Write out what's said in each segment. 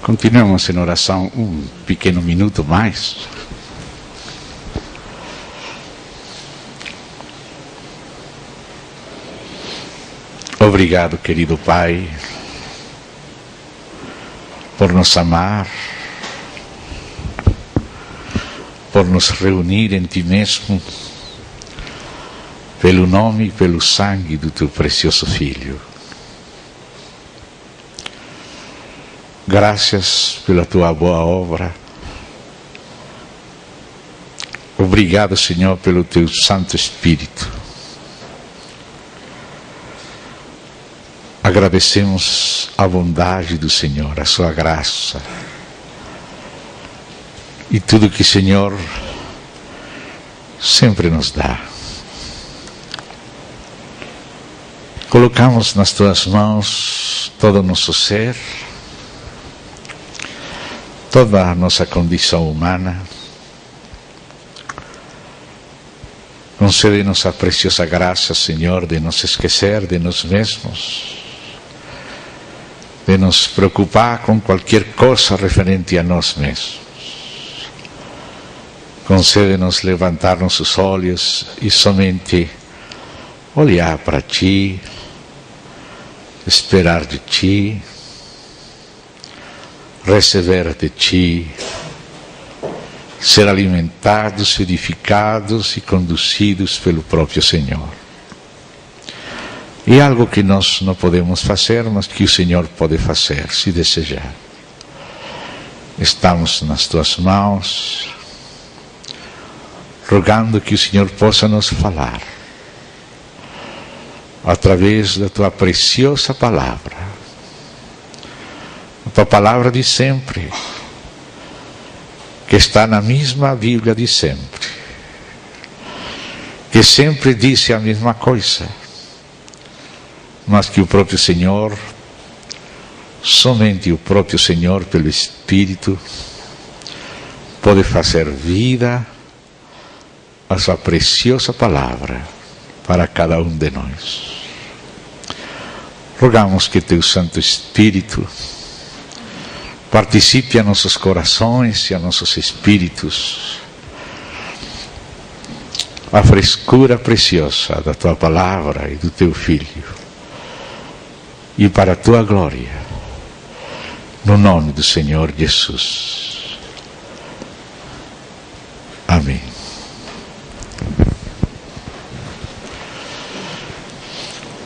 Continuamos em oração um pequeno minuto mais. Obrigado, querido Pai, por nos amar, por nos reunir em Ti mesmo, pelo nome e pelo sangue do Teu precioso Filho. Graças pela Tua boa obra. Obrigado, Senhor, pelo Teu Santo Espírito. Agradecemos a bondade do Senhor, a Sua graça e tudo que o Senhor sempre nos dá. Colocamos nas Tuas mãos todo o nosso ser, toda a nossa condição humana. Concede-nos a preciosa graça, Senhor, de nos esquecer de nós mesmos, de nos preocupar com qualquer coisa referente a nós mesmos. Concede-nos levantar nossos olhos e somente olhar para Ti, esperar de Ti, receber de Ti, ser alimentados, edificados e conduzidos pelo próprio Senhor. É algo que nós não podemos fazer, mas que o Senhor pode fazer, se desejar. Estamos nas Tuas mãos, rogando que o Senhor possa nos falar, através da Tua preciosa palavra, a Tua palavra de sempre, que está na mesma Bíblia de sempre, que sempre disse a mesma coisa, mas que o próprio Senhor, somente o próprio Senhor, pelo Espírito, pode fazer vida a Sua preciosa palavra para cada um de nós. Rogamos que Teu Santo Espírito participe a nossos corações e a nossos espíritos a frescura preciosa da Tua palavra e do Teu Filho, e para a Tua glória, no nome do Senhor Jesus. Amém.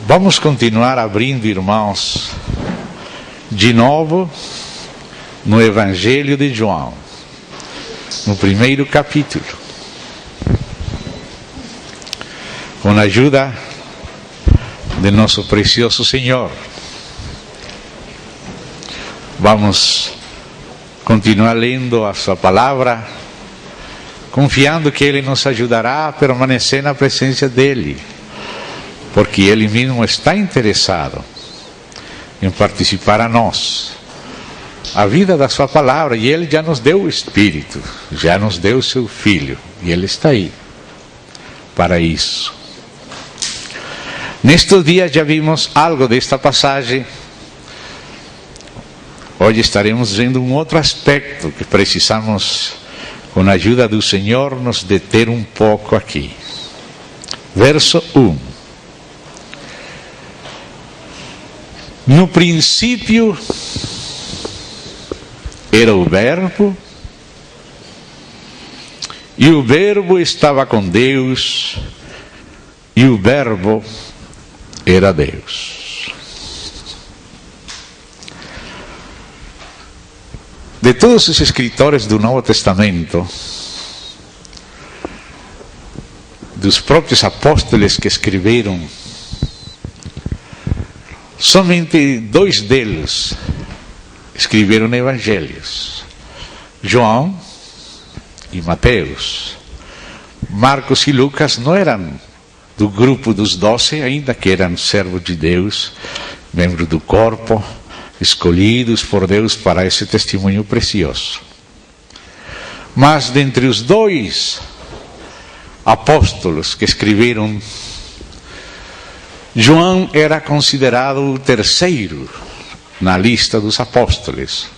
Vamos continuar abrindo, irmãos, de novo no Evangelho de João, no primeiro capítulo, com a ajuda de nosso precioso Senhor. Vamos continuar lendo a Sua palavra, confiando que Ele nos ajudará a permanecer na presença dEle, porque Ele mesmo está interessado em participar a nós a vida da Sua palavra, e Ele já nos deu o Espírito, já nos deu o Seu Filho, e Ele está aí para isso. Nestes dias já vimos algo desta passagem. Hoje estaremos vendo um outro aspecto que precisamos, com a ajuda do Senhor, nos deter um pouco aqui. Verso 1. No princípio era o Verbo, e o Verbo estava com Deus, e o Verbo era Deus. De todos os escritores do Novo Testamento, dos próprios apóstolos que escreveram, somente 2 deles escreveram evangelhos: João e Mateus. Marcos e Lucas não eram do grupo dos 12, ainda que eram servos de Deus, membros do corpo, escolhidos por Deus para esse testemunho precioso. Mas dentre os 2 apóstolos que escreveram, João era considerado o terceiro na lista dos apóstolos.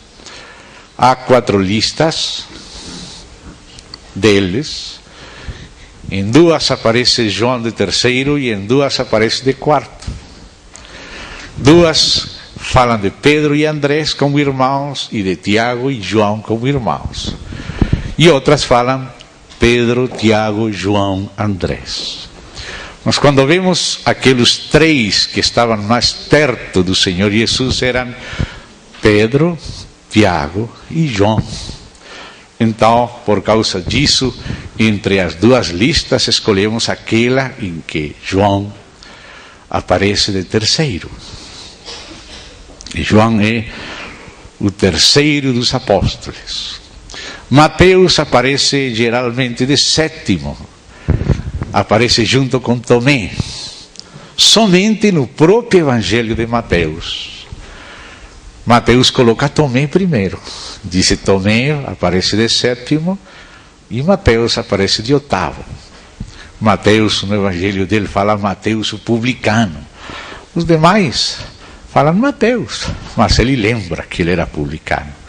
há 4 listas deles. Em 2 aparece João de terceiro e em 2 aparece de quarto. 2 falam de Pedro e Andrés como irmãos e de Tiago e João como irmãos. E outras falam Pedro, Tiago, João, Andrés. Mas quando vemos aqueles 3 que estavam mais perto do Senhor Jesus, eram Pedro, Tiago e João. Então, por causa disso, entre as 2 listas, escolhemos aquela em que João aparece de terceiro. E João é o terceiro dos apóstolos. Mateus aparece geralmente de sétimo. Aparece junto com Tomé. Somente no próprio Evangelho de Mateus. Mateus coloca Tomé primeiro. Diz Tomé aparece de sétimo e Mateus aparece de oitavo. Mateus, no Evangelho dele, fala Mateus o publicano. Os demais falam Mateus, mas ele lembra que ele era publicano.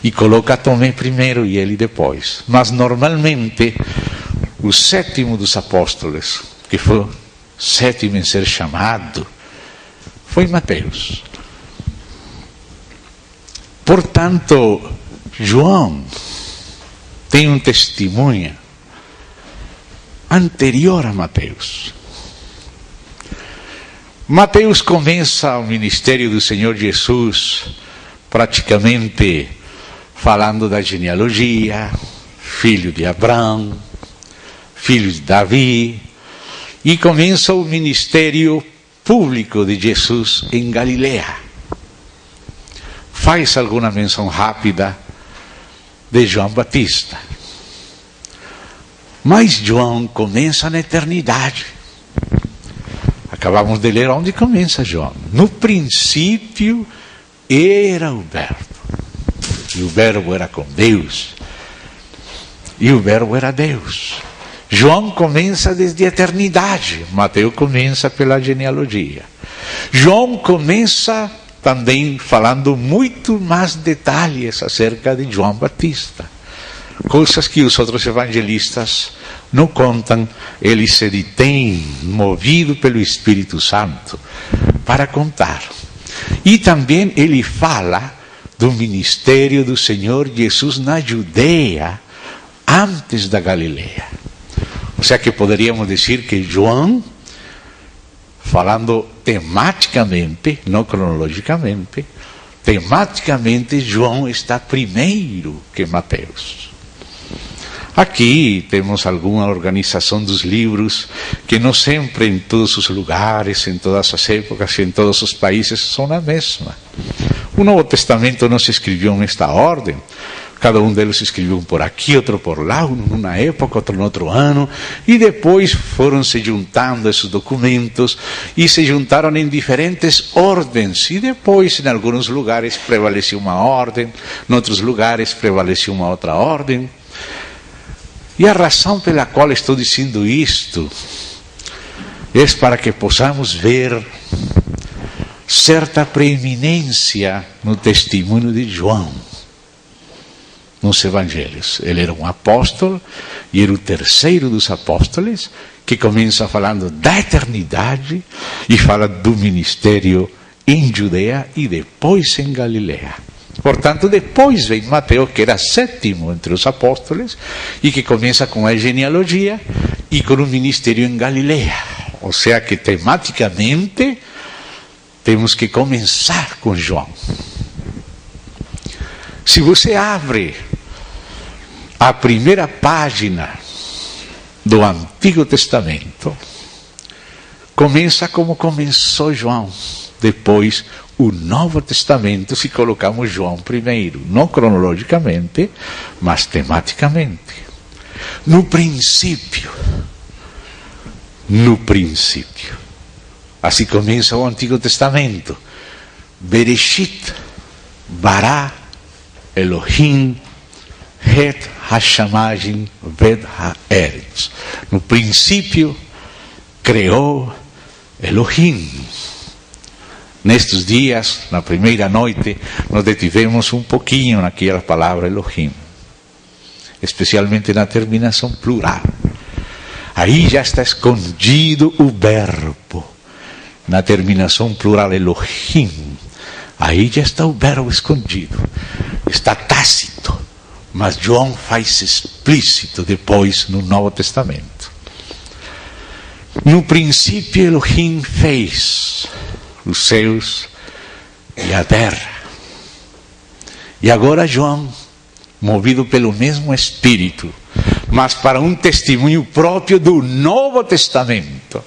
E coloca Tomé primeiro e ele depois. Mas normalmente, o sétimo dos apóstolos, que foi o sétimo em ser chamado, foi Mateus. Portanto, João tem um testemunho anterior a Mateus. Mateus começa o ministério do Senhor Jesus praticamente falando da genealogia, filho de Abraão, filho de Davi, e começa o ministério público de Jesus em Galileia. Faz alguma menção rápida de João Batista. Mas João começa na eternidade. Acabamos de ler onde começa João. No princípio era o Verbo. E o Verbo era com Deus. E o Verbo era Deus. João começa desde a eternidade. Mateus começa pela genealogia. João começa também falando muito mais detalhes acerca de João Batista. Coisas que os outros evangelistas não contam, ele se detém, movido pelo Espírito Santo, para contar. E também ele fala do ministério do Senhor Jesus na Judeia, antes da Galileia. Ou seja que poderíamos dizer que João, falando tematicamente, não cronologicamente, tematicamente João está primeiro que Mateus. Aqui temos alguma organização dos livros que não sempre em todos os lugares, em todas as épocas, em todos os países são a mesma. O Novo Testamento não se escreveu nesta ordem. Cada um deles se escreveu um por aqui, outro por lá, um numa época, outro no outro ano, e depois foram se juntando esses documentos e se juntaram em diferentes ordens, e depois em alguns lugares prevaleceu uma ordem, em outros lugares prevaleceu uma outra ordem. E a razão pela qual estou dizendo isto é para que possamos ver certa preeminência no testemunho de João nos evangelhos. Ele era um apóstolo e era o terceiro dos apóstolos, que começa falando da eternidade e fala do ministério em Judeia e depois em Galileia. Portanto, depois vem Mateus, que era sétimo entre os apóstolos, e que começa com a genealogia e com o ministério em Galileia. Ou seja que tematicamente temos que começar com João. Se você abre a primeira página do Antigo Testamento, começa como começou João. Depois, o Novo Testamento, se colocamos João primeiro, não cronologicamente, mas tematicamente. No princípio. Assim começa o Antigo Testamento. Bereshit, bara, Elohim, het hashamajim ved haaretz. No princípio, criou Elohim. Nestes dias, na primeira noite, nos detivemos um pouquinho naquela palavra Elohim, especialmente na terminação plural. Aí já está escondido o verbo, na terminação plural Elohim. Aí já está o verbo escondido, está tácito, mas João faz explícito depois no Novo Testamento. No princípio Elohim fez os céus e a terra. E agora João, movido pelo mesmo Espírito, mas para um testemunho próprio do Novo Testamento,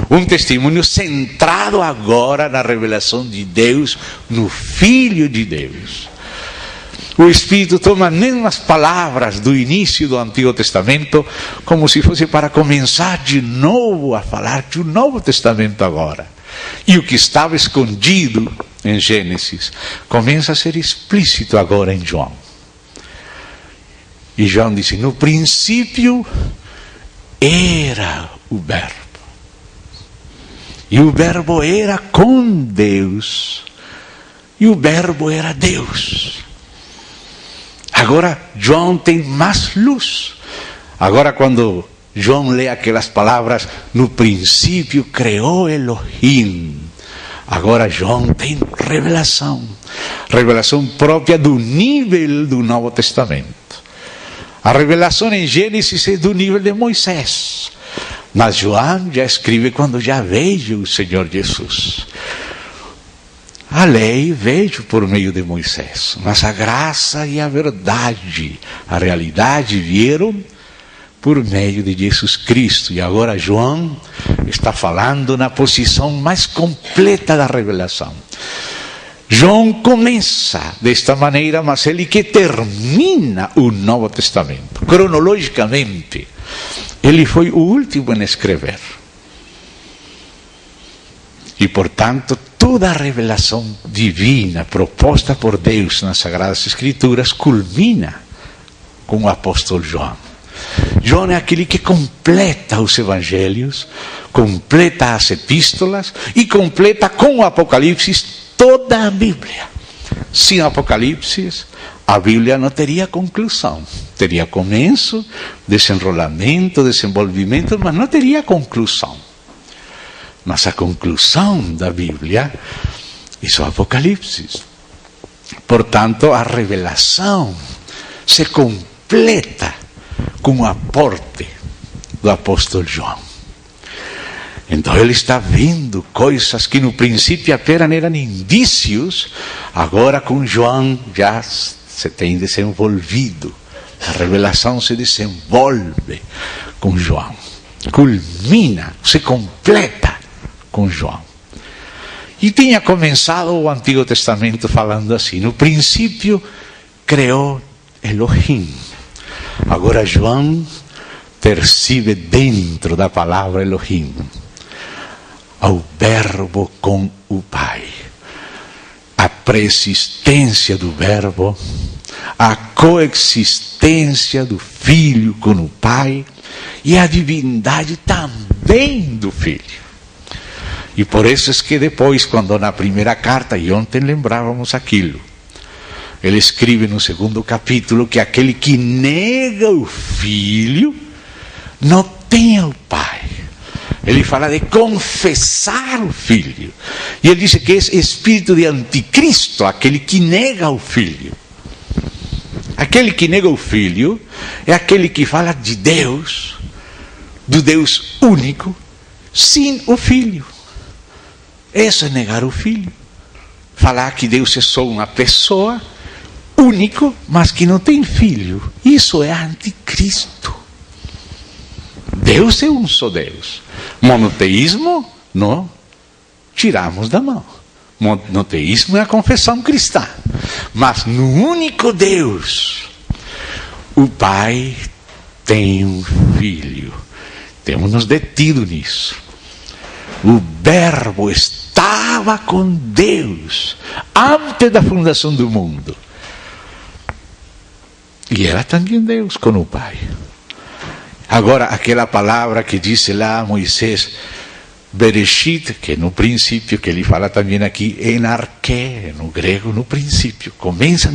um testemunho centrado agora na revelação de Deus, no Filho de Deus. O Espírito toma as mesmas palavras do início do Antigo Testamento, como se fosse para começar de novo a falar de um Novo Testamento agora. E o que estava escondido em Gênesis começa a ser explícito agora em João. E João disse: no princípio era o Verbo. E o Verbo era com Deus. E o Verbo era Deus. Agora João tem mais luz. Agora quando João lê aquelas palavras, no princípio criou Elohim. Agora João tem revelação. Revelação própria do nível do Novo Testamento. A revelação em Gênesis é do nível de Moisés. Mas João já escreve quando já veio o Senhor Jesus. A lei veio por meio de Moisés, mas a graça e a verdade, a realidade vieram por meio de Jesus Cristo. E agora João está falando na posição mais completa da revelação. João começa desta maneira, mas ele que termina o Novo Testamento. Cronologicamente, ele foi o último em escrever. E, portanto, toda a revelação divina proposta por Deus nas Sagradas Escrituras culmina com o apóstolo João. João é aquele que completa os evangelhos, completa as epístolas e completa com o Apocalipse toda a Bíblia. Sem Apocalipse, a Bíblia não teria conclusão. Teria começo, desenrolamento, desenvolvimento, mas não teria conclusão. Mas a conclusão da Bíblia é o Apocalipse. Portanto, a revelação se completa com o aporte do apóstolo João. Então ele está vendo coisas que no princípio apenas eram indícios, agora com João já se tem desenvolvido. A revelação se desenvolve com João. Culmina, se completa com João. E tinha começado o Antigo Testamento falando assim: no princípio criou Elohim. Agora João percebe dentro da palavra Elohim ao Verbo com o Pai, a preexistência do Verbo, a coexistência do Filho com o Pai e a divindade também do Filho. E por isso é que depois, quando na primeira carta, e ontem lembrávamos aquilo, ele escreve no 2º capítulo que aquele que nega o Filho não tem o Pai. Ele fala de confessar o Filho. E ele diz que é espírito de anticristo, aquele que nega o Filho. Aquele que nega o Filho é aquele que fala de Deus, do Deus único, sem o Filho. Isso é negar o Filho. Falar que Deus é só uma pessoa, único, mas que não tem filho. Isso é anticristo. Deus é um só Deus. Monoteísmo, não tiramos da mão. Monoteísmo é a confissão cristã. Mas no único Deus, o Pai tem um filho. Temos nos detido nisso. O Verbo estava com Deus antes da fundação do mundo. E era também Deus com o Pai. Agora, aquela palavra que disse lá Moisés, Bereshit, que no princípio, que ele fala também aqui, em arqué, no grego, no princípio.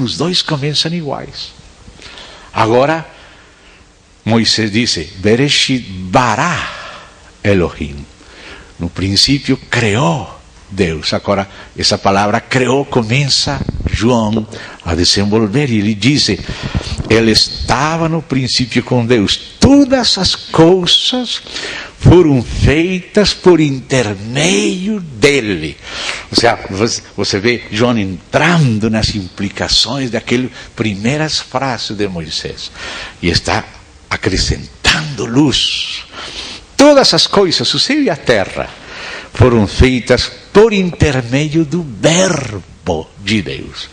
Os dois começam iguais. Agora, Moisés disse, Bereshit bara Elohim. No princípio criou Deus. Agora, essa palavra criou começa João a desenvolver. E ele diz, ele estava no princípio com Deus. Todas as coisas foram feitas por intermédio dele. Ou seja, você vê João entrando nas implicações daquelas primeiras frases de Moisés. E está acrescentando luz. Todas as coisas, o céu e a terra, foram feitas por intermédio do verbo de Deus.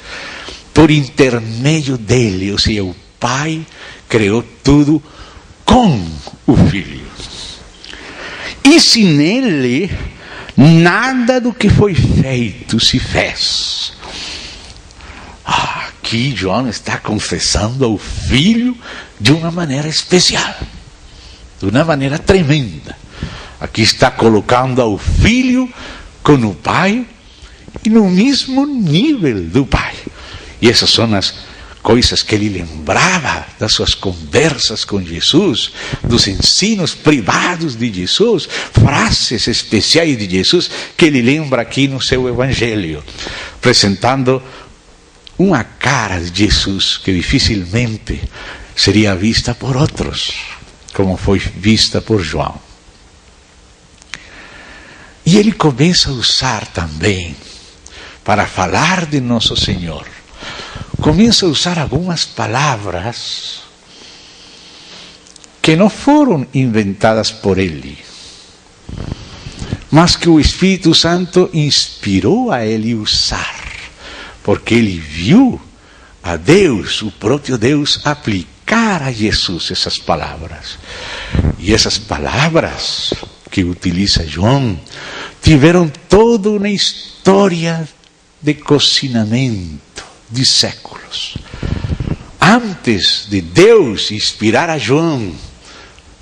Por intermédio dele, ou seja, o Pai criou tudo com o Filho. E sem ele, nada do que foi feito se fez. Aqui João está confessando ao Filho de uma maneira especial, de uma maneira tremenda. Aqui está colocando ao Filho com o Pai e no mesmo nível do Pai. E essas são as coisas que ele lembrava das suas conversas com Jesus, dos ensinos privados de Jesus, frases especiais de Jesus que ele lembra aqui no seu Evangelho, apresentando uma cara de Jesus que dificilmente seria vista por outros, como foi vista por João. E ele começa a usar também, para falar de nosso Senhor, começa a usar algumas palavras que não foram inventadas por ele, mas que o Espírito Santo inspirou a ele usar, porque ele viu a Deus, o próprio Deus, aplicar a Jesus essas palavras. E essas palavras que utiliza João tiveram toda uma história de cozinamento de séculos. Antes de Deus inspirar a João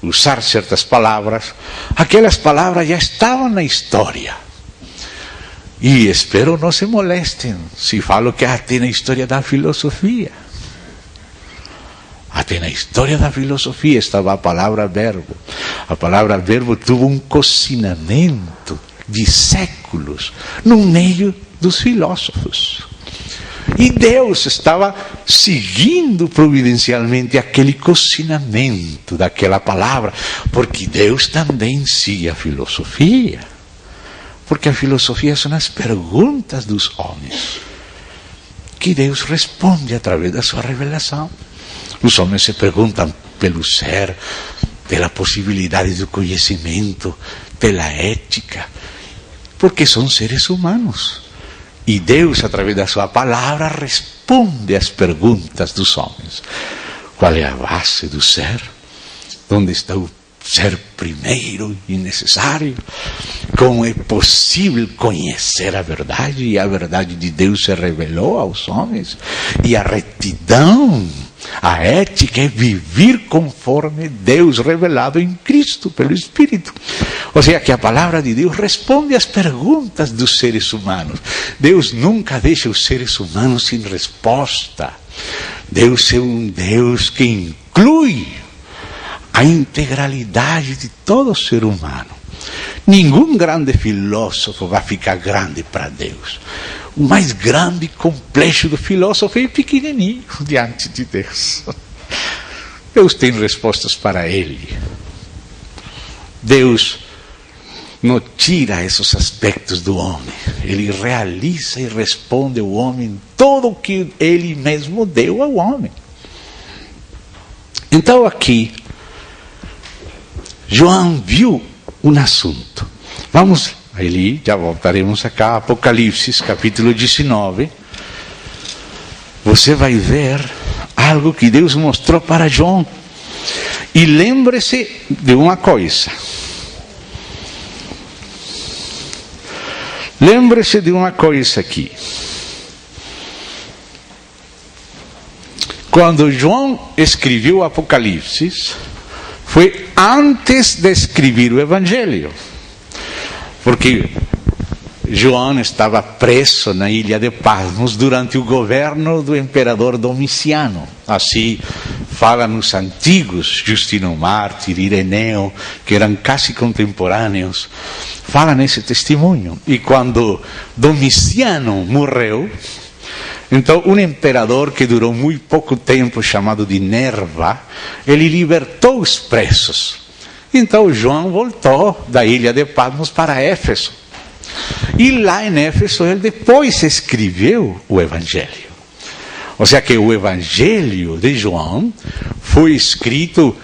a usar certas palavras, aquelas palavras já estavam na história. E espero não se molestem se falo que até na história da filosofia. Até na história da filosofia estava a palavra verbo. A palavra verbo teve um cozinamento de séculos no meio dos filósofos. E Deus estava seguindo providencialmente aquele cozinamento daquela palavra, porque Deus também sigue a filosofia. Porque a filosofia são as perguntas dos homens, que Deus responde através da sua revelação. Os homens se perguntam pelo ser, pela possibilidade do conhecimento, pela ética, porque são seres humanos. E Deus, através da sua palavra, responde às perguntas dos homens. Qual é a base do ser? Onde está o ser primeiro e necessário? Como é possível conhecer a verdade? E a verdade de Deus se revelou aos homens. E a retidão, a ética é viver conforme Deus revelado em Cristo, pelo Espírito. Ou seja, que a palavra de Deus responde às perguntas dos seres humanos. Deus nunca deixa os seres humanos sem resposta. Deus é um Deus que inclui a integralidade de todo ser humano. Nenhum grande filósofo vai ficar grande para Deus. O mais grande complexo do filósofo é pequenininho diante de Deus. Deus tem respostas para ele. Deus não tira esses aspectos do homem. Ele realiza e responde ao homem tudo o que ele mesmo deu ao homem. Então aqui, João viu um assunto. Vamos ali, já voltaremos acá, Apocalipse, capítulo 19. Você vai ver algo que Deus mostrou para João. E lembre-se de uma coisa. Lembre-se de uma coisa aqui. Quando João escreveu o Apocalipse, foi antes de escrever o Evangelho. porque João estava preso na ilha de Patmos durante o governo do imperador Domiciano. Assim falam os antigos, Justino Mártir, Ireneu, que eram quase contemporâneos, falam esse testemunho. E quando Domiciano morreu, então um imperador que durou muito pouco tempo, chamado de Nerva, ele libertou os presos. Então João voltou da ilha de Patmos para Éfeso. E lá em Éfeso ele depois escreveu o Evangelho. Ou seja que o Evangelho de João foi escrito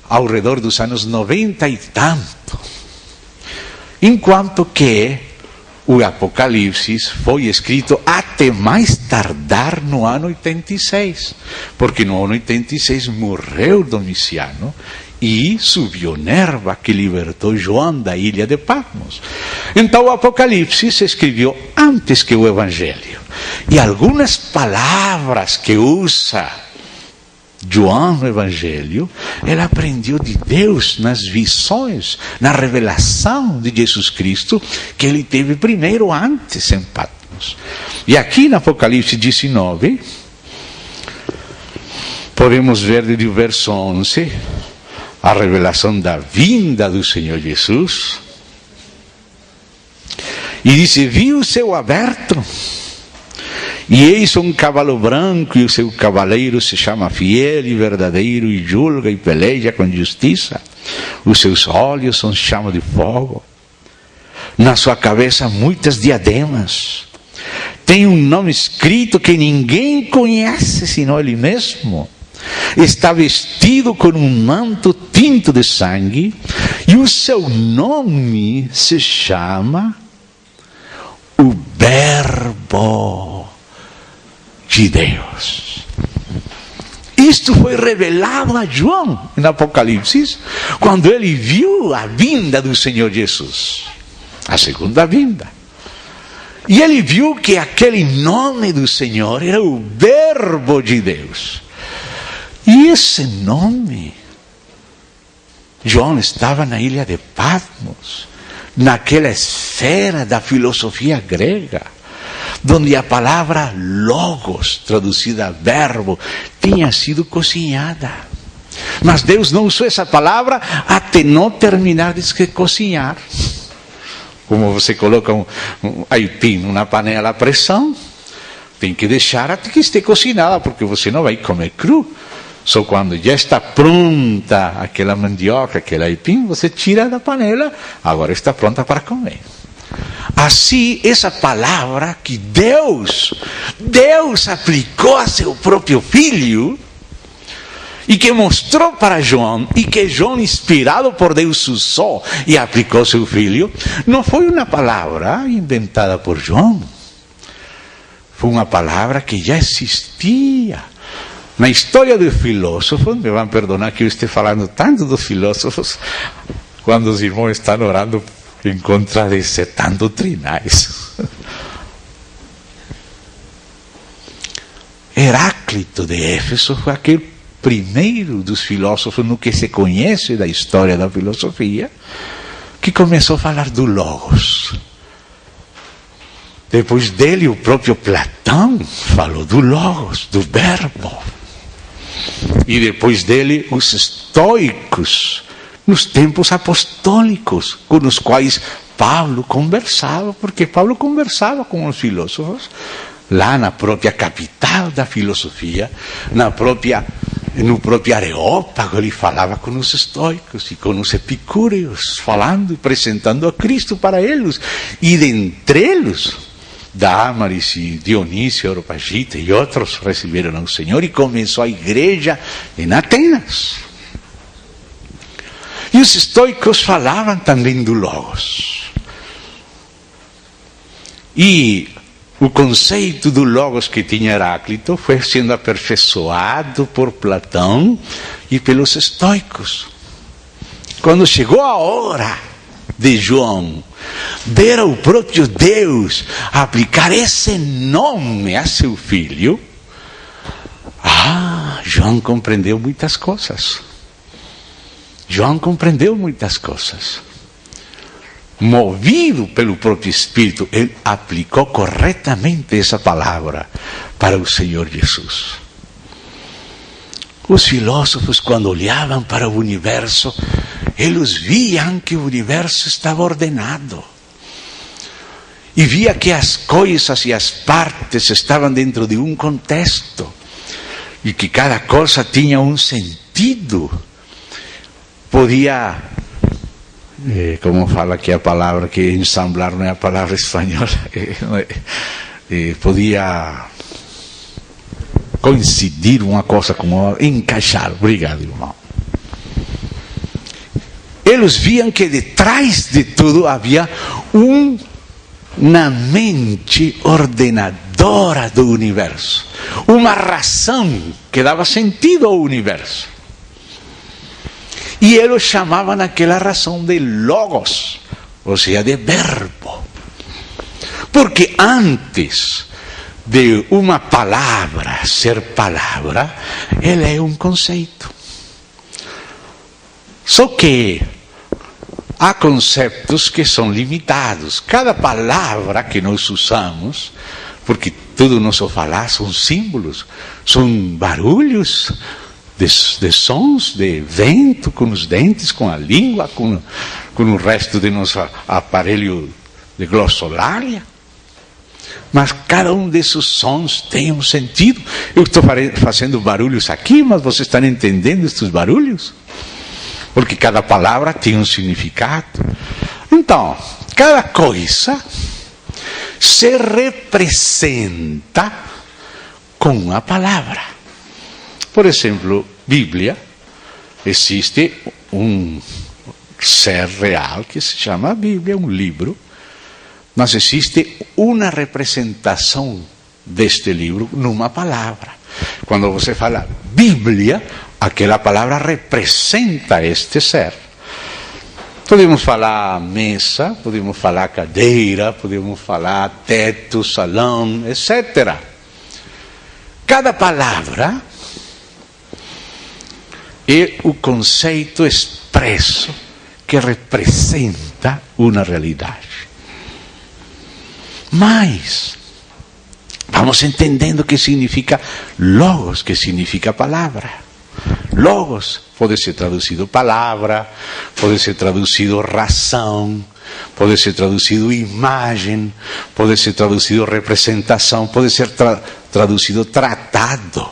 ao redor dos anos 90 e tanto. Enquanto que o Apocalipse foi escrito até mais tardar no ano 86. Porque no ano 86 morreu Domiciano e subiu Nerva, que libertou João da ilha de Patmos. Então o Apocalipse se escreveu antes que o Evangelho. E algumas palavras que usa João no Evangelho, ele aprendeu de Deus nas visões, na revelação de Jesus Cristo, que ele teve primeiro antes em Patmos. E aqui no Apocalipse 19, podemos ver desde o verso 11, a revelação da vinda do Senhor Jesus. E disse: vi o céu aberto, e eis um cavalo branco, e o seu cavaleiro se chama Fiel e Verdadeiro, e julga e peleja com justiça. Os seus olhos são chama de fogo, na sua cabeça muitas diademas. Tem um nome escrito que ninguém conhece senão ele mesmo. Está vestido com um manto tinto de sangue, e o seu nome se chama o Verbo de Deus. Isto foi revelado a João no Apocalipse, quando ele viu a vinda do Senhor Jesus, a segunda vinda. E ele viu que aquele nome do Senhor era o Verbo de Deus. E esse nome, João estava na ilha de Patmos, naquela esfera da filosofia grega, onde a palavra logos, traduzida verbo, tinha sido cozinhada. Mas Deus não usou essa palavra até não terminar de cozinhar. Como você coloca um aipim numa panela à pressão, tem que deixar até que esteja cozinada, porque você não vai comer cru. Só quando já está pronta aquela mandioca, aquele aipim, você tira da panela, agora está pronta para comer. Assim, essa palavra que Deus aplicou a seu próprio Filho, e que mostrou para João, e que João, inspirado por Deus, usou e aplicou seu Filho, não foi uma palavra inventada por João. Foi uma palavra que já existia. Na história dos filósofos, me vão perdonar que eu esteja falando tanto dos filósofos, quando os irmãos estão orando em contra de ser tão doutrinais. Heráclito de Éfeso foi aquele primeiro dos filósofos no que se conhece da história da filosofia, que começou a falar do Logos. Depois dele, o próprio Platão falou do Logos, do Verbo. E depois dele, os estoicos, nos tempos apostólicos, com os quais Paulo conversava, porque Paulo conversava com os filósofos, lá na própria capital da filosofia, no próprio Areópago, ele falava com os estoicos e com os epicúreos, falando e apresentando a Cristo para eles. E dentre eles, Damaris e Dionísio Areopagita e outros receberam ao Senhor, e começou a igreja em Atenas. E os estoicos falavam também do Logos. E o conceito do Logos que tinha Heráclito foi sendo aperfeiçoado por Platão e pelos estoicos. Quando chegou a hora de João ver o próprio Deus aplicar esse nome a seu filho, João compreendeu muitas coisas. João compreendeu muitas coisas. movido pelo próprio Espírito, ele aplicou corretamente essa palavra para o Senhor Jesus. Os filósofos, quando olhavam para o universo, eles viam que o universo estava ordenado. E via que as coisas e as partes estavam dentro de um contexto. E que cada coisa tinha um sentido. Podia, como fala aqui a palavra, que ensamblar não é a palavra espanhola, podia coincidir uma coisa com outra, encaixar. Obrigado, irmão. Eles viam que detrás de tudo havia uma mente ordenadora do universo, uma razão que dava sentido ao universo. E eles chamavam aquela razão de logos, ou seja, de verbo. Porque antes de uma palavra ser palavra, ela é um conceito. Só que há conceitos que são limitados. Cada palavra que nós usamos, porque tudo nosso falar são símbolos, são barulhos de sons, de vento, com os dentes, com a língua, com o resto do nosso aparelho de glossolalia. Mas cada um desses sons tem um sentido. Eu estou fazendo barulhos aqui, mas vocês estão entendendo estes barulhos? Porque cada palavra tem um significado. Então, cada coisa se representa com uma palavra. Por exemplo, Bíblia, existe um ser real que se chama Bíblia, um livro, mas existe uma representação deste livro numa palavra. Quando você fala Bíblia, aquela palavra representa este ser. Podemos falar mesa, podemos falar cadeira, podemos falar teto, salão, etc. Cada palavra é o conceito expresso que representa uma realidade. Mas vamos entendendo o que significa logos, que significa palavra. Logos pode ser traduzido palavra, pode ser traduzido razão, pode ser traduzido imagem, pode ser traduzido representação, pode ser traduzido tratado.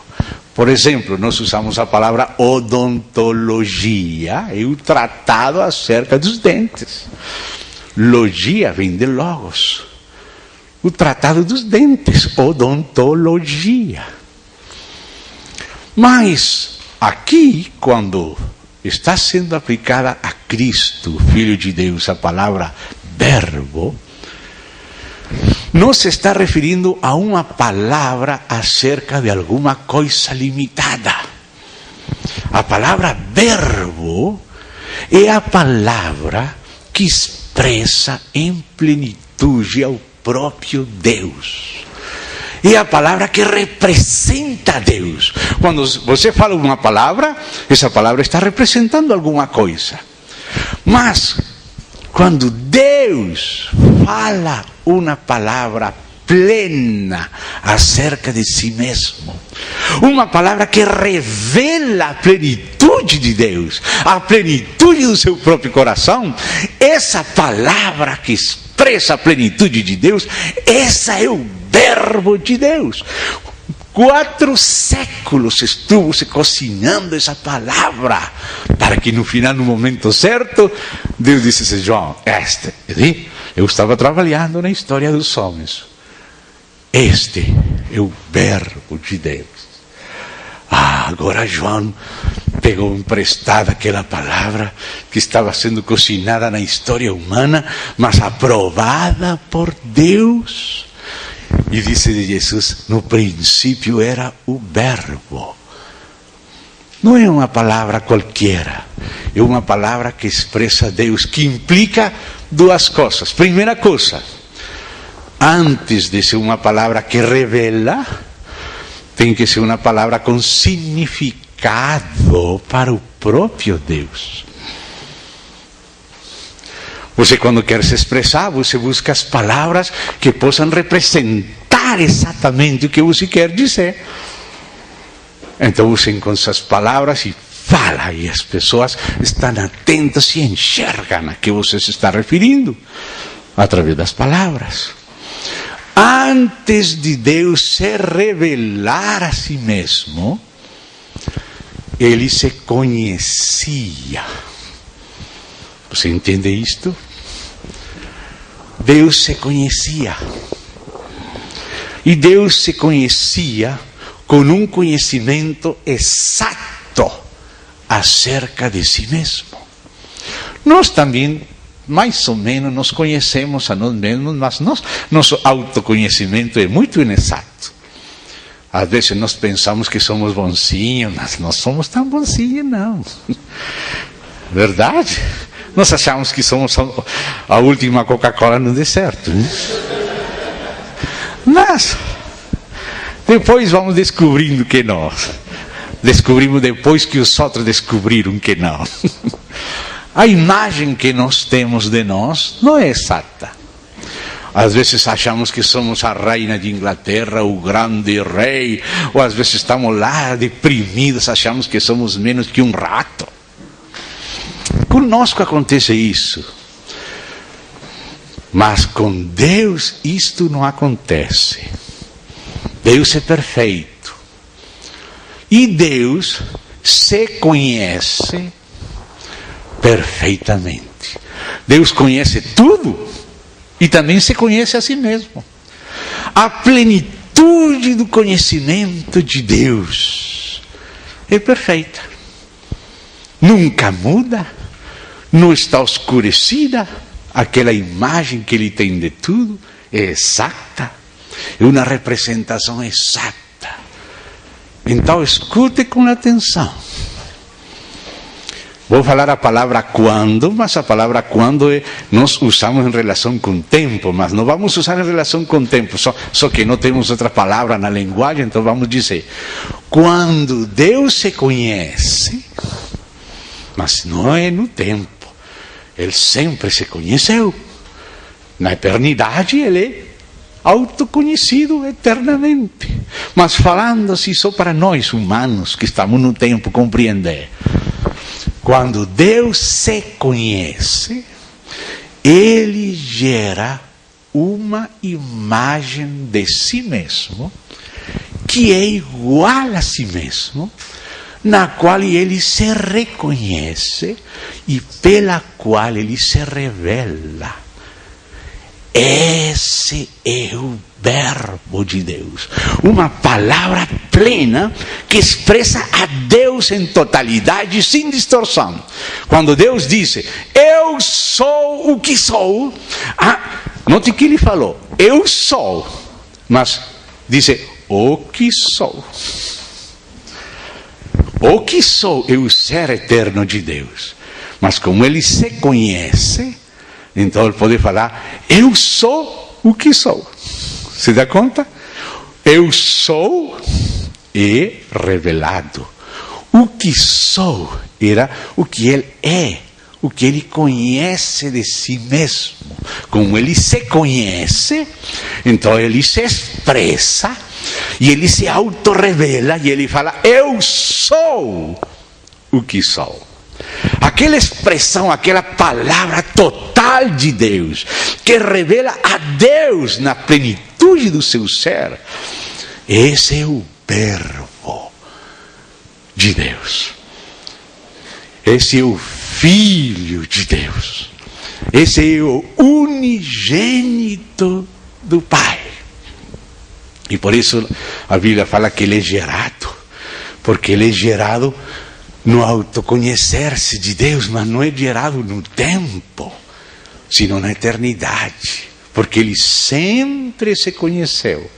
Por exemplo, nós usamos a palavra odontologia, é o tratado acerca dos dentes. Logia vem de logos. O tratado dos dentes, odontologia. Mas aqui, quando está sendo aplicada a Cristo, Filho de Deus, a palavra verbo, não se está referindo a uma palavra acerca de alguma coisa limitada. A palavra verbo é a palavra que expressa em plenitude ao próprio Deus. É a palavra que representa Deus. Quando você fala uma palavra, essa palavra está representando alguma coisa. Mas quando Deus fala uma palavra plena acerca de si mesmo, uma palavra que revela a plenitude de Deus, a plenitude do seu próprio coração, essa palavra que expressa a plenitude de Deus, essa é o verbo de Deus. 4 séculos estuvo se cozinhando essa palavra, para que no final, no momento certo, Deus disse: João, eu estava trabalhando na história dos homens. Este é o verbo de Deus. Agora João pegou emprestada aquela palavra que estava sendo cozinhada na história humana, mas aprovada por Deus. E disse de Jesus: no princípio era o verbo. Não é uma palavra qualquer, é uma palavra que expressa Deus, que implica 2 coisas. Primeira coisa, antes de ser uma palavra que revela, tem que ser uma palavra com significado para o próprio Deus. Você, quando quer se expressar, você busca as palavras que possam representar exatamente o que você quer dizer. Então você encontra as palavras e fala, e as pessoas estão atentas e enxergam a que você se está referindo, através das palavras. Antes de Deus se revelar a si mesmo, Ele se conhecia. Você entende isto? Deus se conhecia. E Deus se conhecia com um conhecimento exato acerca de si mesmo. Nós também, mais ou menos, nos conhecemos a nós mesmos, mas nosso autoconhecimento é muito inexato. Às vezes nós pensamos que somos bonzinhos, mas não somos tão bonzinhos, não. Verdade? Nós achamos que somos a última Coca-Cola no deserto, né? Mas depois vamos descobrindo que nós. Descobrimos depois que os outros descobriram que não. A imagem que nós temos de nós não é exata. Às vezes achamos que somos a rainha de Inglaterra, o grande rei, ou às vezes estamos lá deprimidos, achamos que somos menos que um rato. Conosco acontece isso. Mas com Deus isto não acontece. Deus é perfeito. E Deus se conhece perfeitamente. Deus conhece tudo e também se conhece a si mesmo. A plenitude do conhecimento de Deus é perfeita. Nunca muda, não está oscurecida. Aquela imagem que Ele tem de tudo é exata, é uma representação exata. Então escute com atenção. Vou falar a palavra quando, mas a palavra quando nós usamos em relação com o tempo, mas não vamos usar em relação com o tempo, só que não temos outra palavra na linguagem, então vamos dizer, quando Deus se conhece, mas não é no tempo, Ele sempre se conheceu, na eternidade Ele é autoconhecido eternamente, mas falando assim só para nós humanos que estamos no tempo compreender. Quando Deus se conhece, Ele gera uma imagem de si mesmo, que é igual a si mesmo, na qual Ele se reconhece e pela qual Ele se revela. Esse é o Verbo de Deus, uma palavra plena que expressa a Deus em totalidade, sem distorção. Quando Deus diz, eu sou o que sou, note que Ele falou, eu sou, mas diz, o que sou. O que sou é o ser eterno de Deus, mas como Ele se conhece, então Ele pode falar, eu sou o que sou. Se dá conta? Eu sou e revelado. O que sou era o que Ele é, o que Ele conhece de si mesmo. Como Ele se conhece, então Ele se expressa e Ele se autorrevela e Ele fala, eu sou o que sou. Aquela expressão, aquela palavra total de Deus, que revela a Deus na plenitude do seu ser, esse é o Verbo de Deus. Esse é o Filho de Deus. Esse é o unigênito do Pai. E por isso a Bíblia fala que Ele é gerado, porque Ele é gerado no autoconhecer-se de Deus, mas não é gerado no tempo, sino na eternidade, porque Ele sempre se conheceu.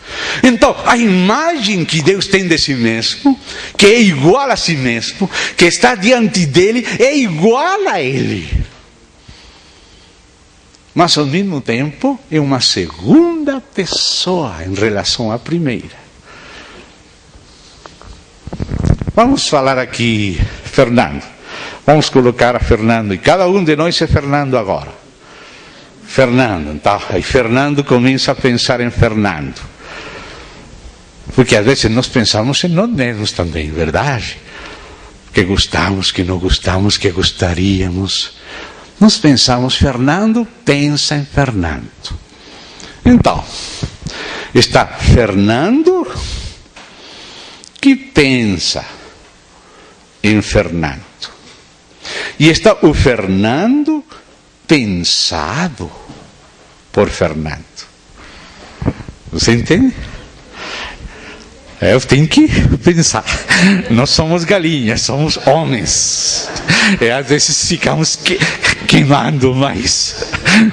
Então, a imagem que Deus tem de si mesmo, que é igual a si mesmo, que está diante dele, é igual a Ele. Mas ao mesmo tempo, é uma segunda pessoa em relação à primeira. Vamos falar aqui, Fernando. Vamos colocar a Fernando, e cada um de nós é Fernando agora. Fernando. Então, aí Fernando começa a pensar em Fernando. Porque às vezes nós pensamos em nós mesmos também, verdade? Que gostamos, que não gostamos, que gostaríamos. Nós pensamos, Fernando pensa em Fernando. Então, está Fernando que pensa em Fernando. E está o Fernando pensado por Fernando. Você entende? Eu tenho que pensar. Nós somos galinhas, somos homens. E às vezes ficamos queimando mais.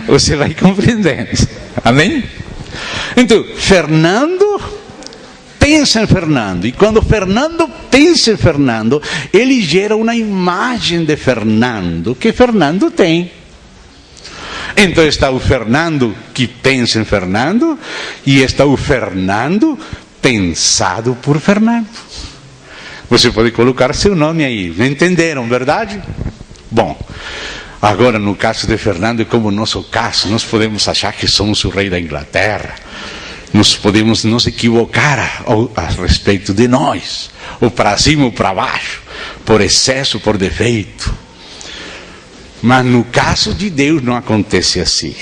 Você vai compreendendo. Amém? Então, Fernando pensa em Fernando. E quando Fernando pensa em Fernando, ele gera uma imagem de Fernando que Fernando tem. Então está o Fernando que pensa em Fernando e está o Fernando pensado por Fernando. Você pode colocar seu nome aí. Me entenderam, verdade? Bom, agora no caso de Fernando, como no nosso caso, nós podemos achar que somos o rei da Inglaterra. Nós podemos nos equivocar a respeito de nós, ou para cima ou para baixo, por excesso, por defeito. Mas no caso de Deus não acontece assim.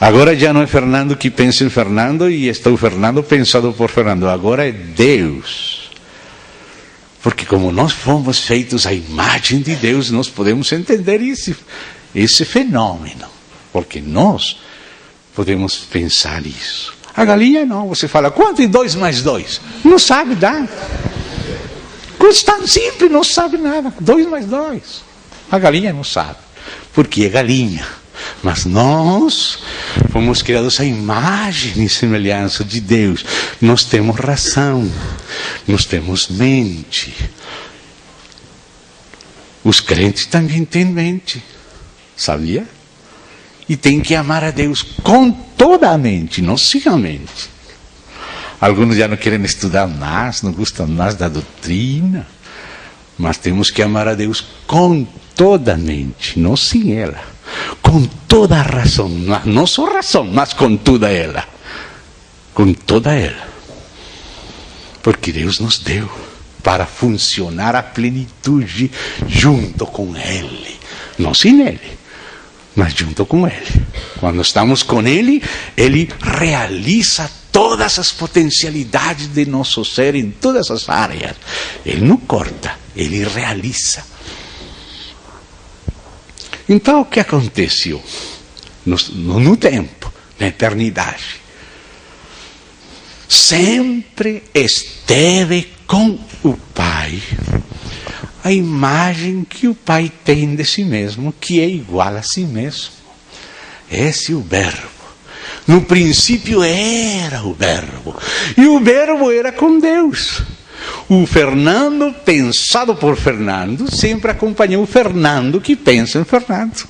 Agora já não é Fernando que pensa em Fernando e está o Fernando pensado por Fernando. Agora é Deus. Porque como nós fomos feitos à imagem de Deus, nós podemos entender esse fenômeno. Porque nós podemos pensar isso. A galinha não. Você fala, quanto é 2 mais 2? Não sabe dar. Coisa tão simples, não sabe nada. 2 mais 2. A galinha não sabe. Porque é galinha. Mas nós fomos criados à imagem e semelhança de Deus. Nós temos razão, nós temos mente. Os crentes também têm mente, sabia? E tem que amar a Deus com toda a mente, não cegamente. Alguns já não querem estudar mais, não gostam mais da doutrina. Mas temos que amar a Deus com toda a mente, não sem ela. Com toda a razão, não só razão, mas com toda ela. Com toda ela. Porque Deus nos deu para funcionar a plenitude junto com Ele. Não sem Ele, mas junto com Ele. Quando estamos com Ele, Ele realiza todas as potencialidades de nosso ser em todas as áreas. Ele não corta, Ele realiza. Então, o que aconteceu no tempo, na eternidade? Sempre esteve com o Pai a imagem que o Pai tem de si mesmo, que é igual a si mesmo. Esse é o Verbo. No princípio era o Verbo, e o Verbo era com Deus. O Fernando, pensado por Fernando, sempre acompanhou o Fernando que pensa em Fernando.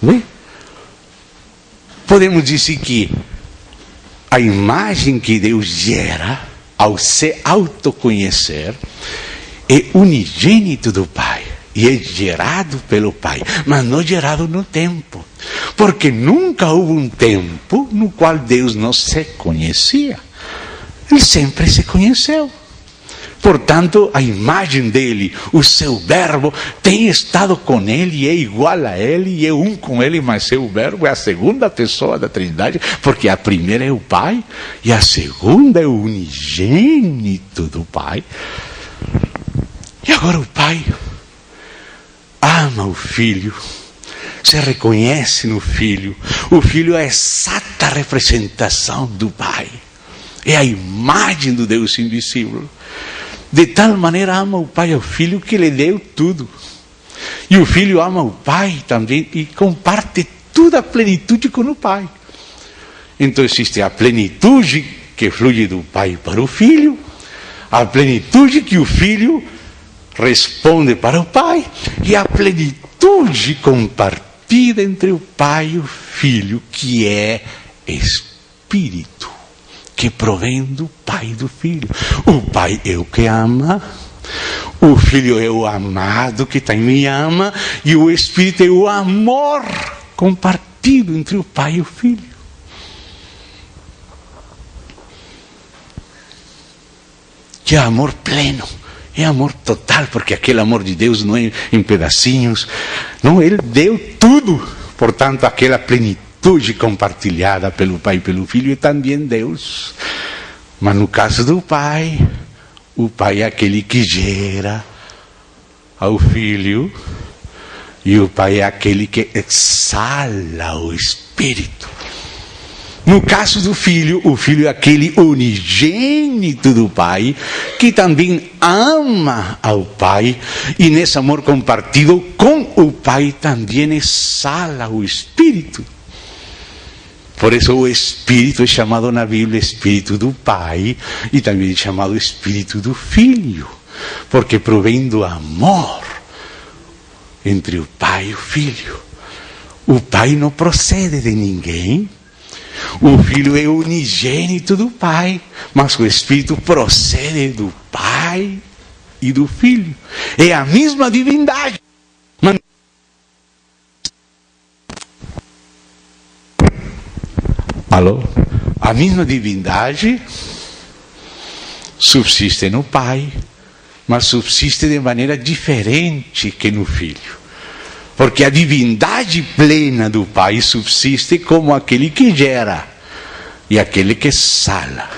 Bem, podemos dizer que a imagem que Deus gera ao se autoconhecer é unigênito do Pai. E é gerado pelo Pai, mas não gerado no tempo. Porque nunca houve um tempo no qual Deus não se conhecia. Ele sempre se conheceu. Portanto, a imagem dele, o seu Verbo, tem estado com ele, é igual a ele, e é um com ele, mas seu Verbo é a segunda pessoa da Trindade, porque a primeira é o Pai, e a segunda é o unigênito do Pai. E agora o Pai ama o Filho, se reconhece no Filho. O Filho é a exata representação do Pai. É a imagem do Deus invisível. De tal maneira ama o Pai ao Filho que lhe deu tudo. E o Filho ama o Pai também e comparte toda a plenitude com o Pai. Então existe a plenitude que flui do Pai para o Filho, a plenitude que o Filho responde para o Pai, e a plenitude compartida entre o Pai e o Filho, que é Espírito, que provém do Pai e do Filho. O Pai é o que ama, O Filho é o amado que também ama, e o Espírito é o amor compartido entre o Pai e o Filho. Que é amor pleno, é amor total, porque aquele amor de Deus não é em pedacinhos, não, Ele deu tudo, portanto aquela plenitude compartilhada pelo Pai e pelo Filho é também Deus. Mas no caso do Pai, o Pai é aquele que gera ao Filho, e o Pai é aquele que exala o Espírito. No caso do Filho, o Filho é aquele unigênito do Pai, que também ama ao Pai, e nesse amor compartido com o Pai também exala o Espírito. Por isso o Espírito é chamado na Bíblia Espírito do Pai, e também é chamado Espírito do Filho, porque provém do amor entre o Pai e o Filho. O Pai não procede de ninguém. O Filho é unigênito do Pai, mas o Espírito procede do Pai e do Filho. É a mesma divindade. Alô? A mesma divindade subsiste no Pai, mas subsiste de maneira diferente que no Filho. Porque a divindade plena do Pai subsiste como aquele que gera e aquele que exala.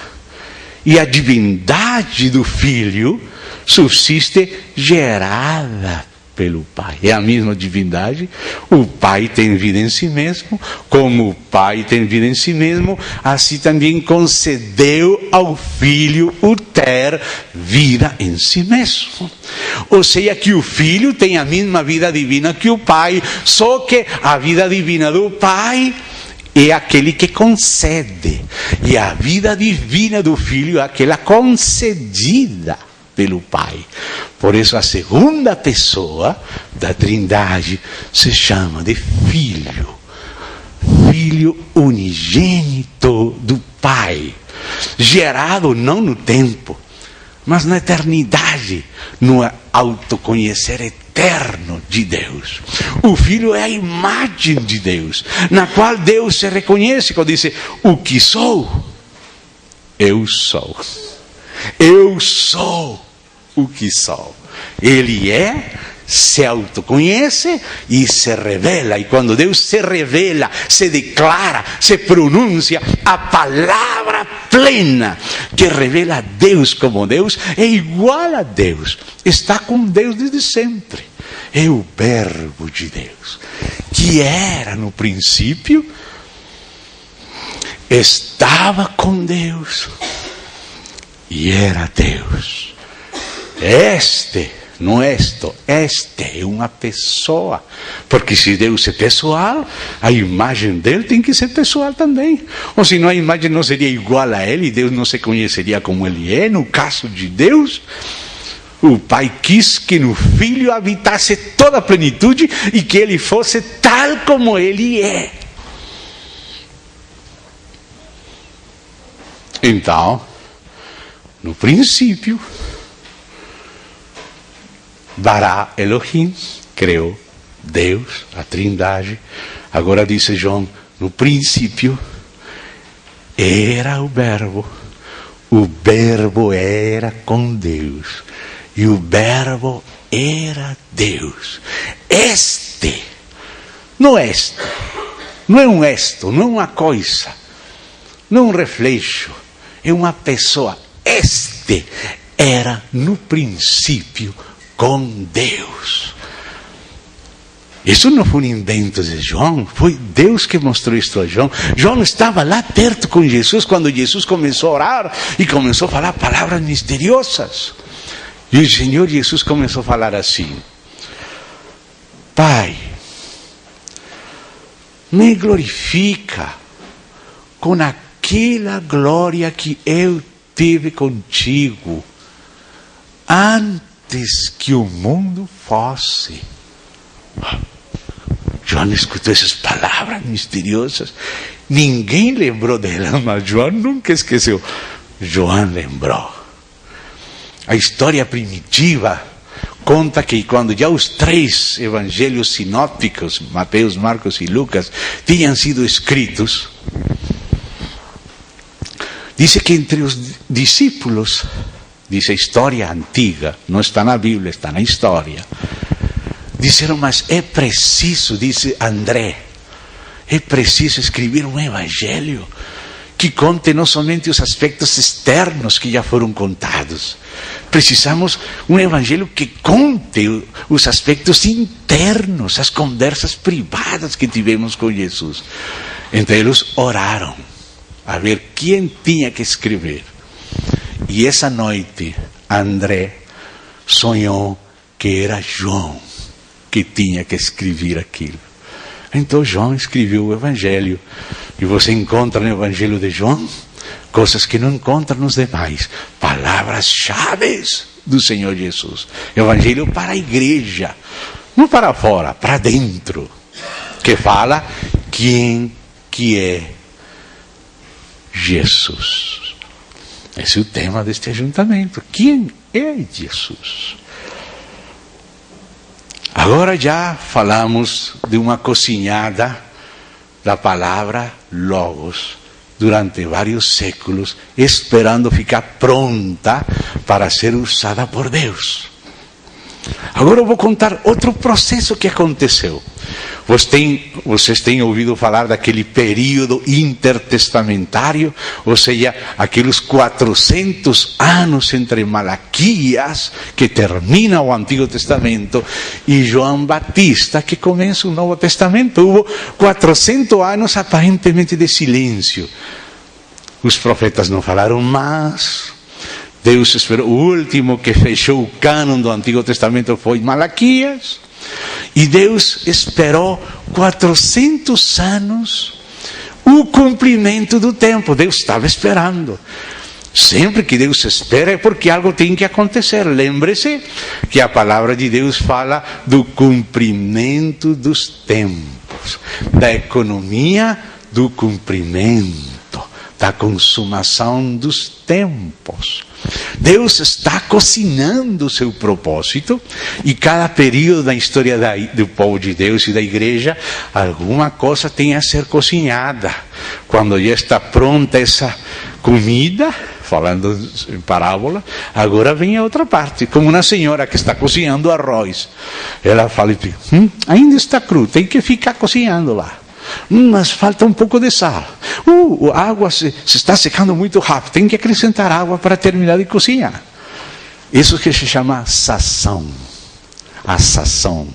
E a divindade do Filho subsiste gerada pelo Pai. É a mesma divindade. O Pai tem vida em si mesmo. Como o Pai tem vida em si mesmo, assim também concedeu ao Filho o ter vida em si mesmo. Ou seja, que o Filho tem a mesma vida divina que o Pai, só que a vida divina do Pai é aquele que concede, e a vida divina do Filho é aquela concedida pelo Pai. Por isso a segunda pessoa da Trindade se chama de Filho. Filho unigênito do Pai, gerado não no tempo, mas na eternidade, no autoconhecer eterno de Deus. O Filho é a imagem de Deus, na qual Deus se reconhece quando diz: o que sou, eu sou. Eu sou o que sou. Ele se autoconhece e se revela. E quando Deus se revela, se declara, se pronuncia, a palavra plena que revela a Deus como Deus é igual a Deus. Está com Deus desde sempre. É o Verbo de Deus, que era no princípio, estava com Deus e era Deus. Este é uma pessoa, porque se Deus é pessoal, a imagem dele tem que ser pessoal também. Ou senão a imagem não seria igual a ele, e Deus não se conheceria como ele é. No caso de Deus, o Pai quis que no Filho habitasse toda a plenitude e que ele fosse tal como ele é. Então, no princípio, Bará Elohim, criou Deus, a Trindade. Agora disse João, no princípio era o Verbo era com Deus, e o Verbo era Deus. Não é um esto, não é uma coisa, não é um reflexo, é uma pessoa. Era no princípio com Deus. Isso não foi um invento de João, foi Deus que mostrou isso a João. João estava lá perto com Jesus quando Jesus começou a orar e começou a falar palavras misteriosas. E o Senhor Jesus começou a falar assim: Pai, me glorifica com aquela glória que eu tive contigo antes que o mundo fosse. João escutou essas palavras misteriosas. Ninguém lembrou delas, mas João nunca esqueceu. João lembrou. A história primitiva conta que quando já os 3 evangelhos sinópticos, Mateus, Marcos e Lucas, tinham sido escritos, diz que entre os discípulos, diz a história antiga, não está na Bíblia, está na história, disseram, mas é preciso, disse André, é preciso escrever um evangelho que conte não somente os aspectos externos que já foram contados. Precisamos um evangelho que conte os aspectos internos, as conversas privadas que tivemos com Jesus. Então eles oraram a ver quem tinha que escrever. E essa noite, André sonhou que era João que tinha que escrever aquilo. Então João escreveu o evangelho. E você encontra no evangelho de João coisas que não encontra nos demais. Palavras-chave do Senhor Jesus. Evangelho para a igreja. Não para fora, para dentro. Que fala quem que é Jesus. Esse é o tema deste ajuntamento. Quem é Jesus? Agora já falamos de uma cozinhada da palavra Logos durante vários séculos, esperando ficar pronta para ser usada por Deus. Agora eu vou contar outro processo que aconteceu. Vocês têm ouvido falar daquele período intertestamentário, ou seja, aqueles 400 anos entre Malaquias, que termina o Antigo Testamento, e João Batista, que começa o Novo Testamento. Houve 400 anos aparentemente de silêncio. Os profetas não falaram mais. Deus esperou. O último que fechou o cânon do Antigo Testamento foi Malaquias. E Deus esperou 400 anos o cumprimento do tempo. Deus estava esperando. Sempre que Deus espera é porque algo tem que acontecer. Lembre-se que a palavra de Deus fala do cumprimento dos tempos, da economia do cumprimento, da consumação dos tempos. Deus está cozinhando o seu propósito, e cada período da história do povo de Deus e da igreja, alguma coisa tem a ser cozinhada. Quando já está pronta essa comida, falando em parábola, agora vem a outra parte, como uma senhora que está cozinhando arroz. Ela fala, ainda está cru, tem que ficar cozinhando lá. Mas falta um pouco de sal. A água se está secando muito rápido. Tem que acrescentar água para terminar de cozinhar. Isso que se chama sazão. A sazão.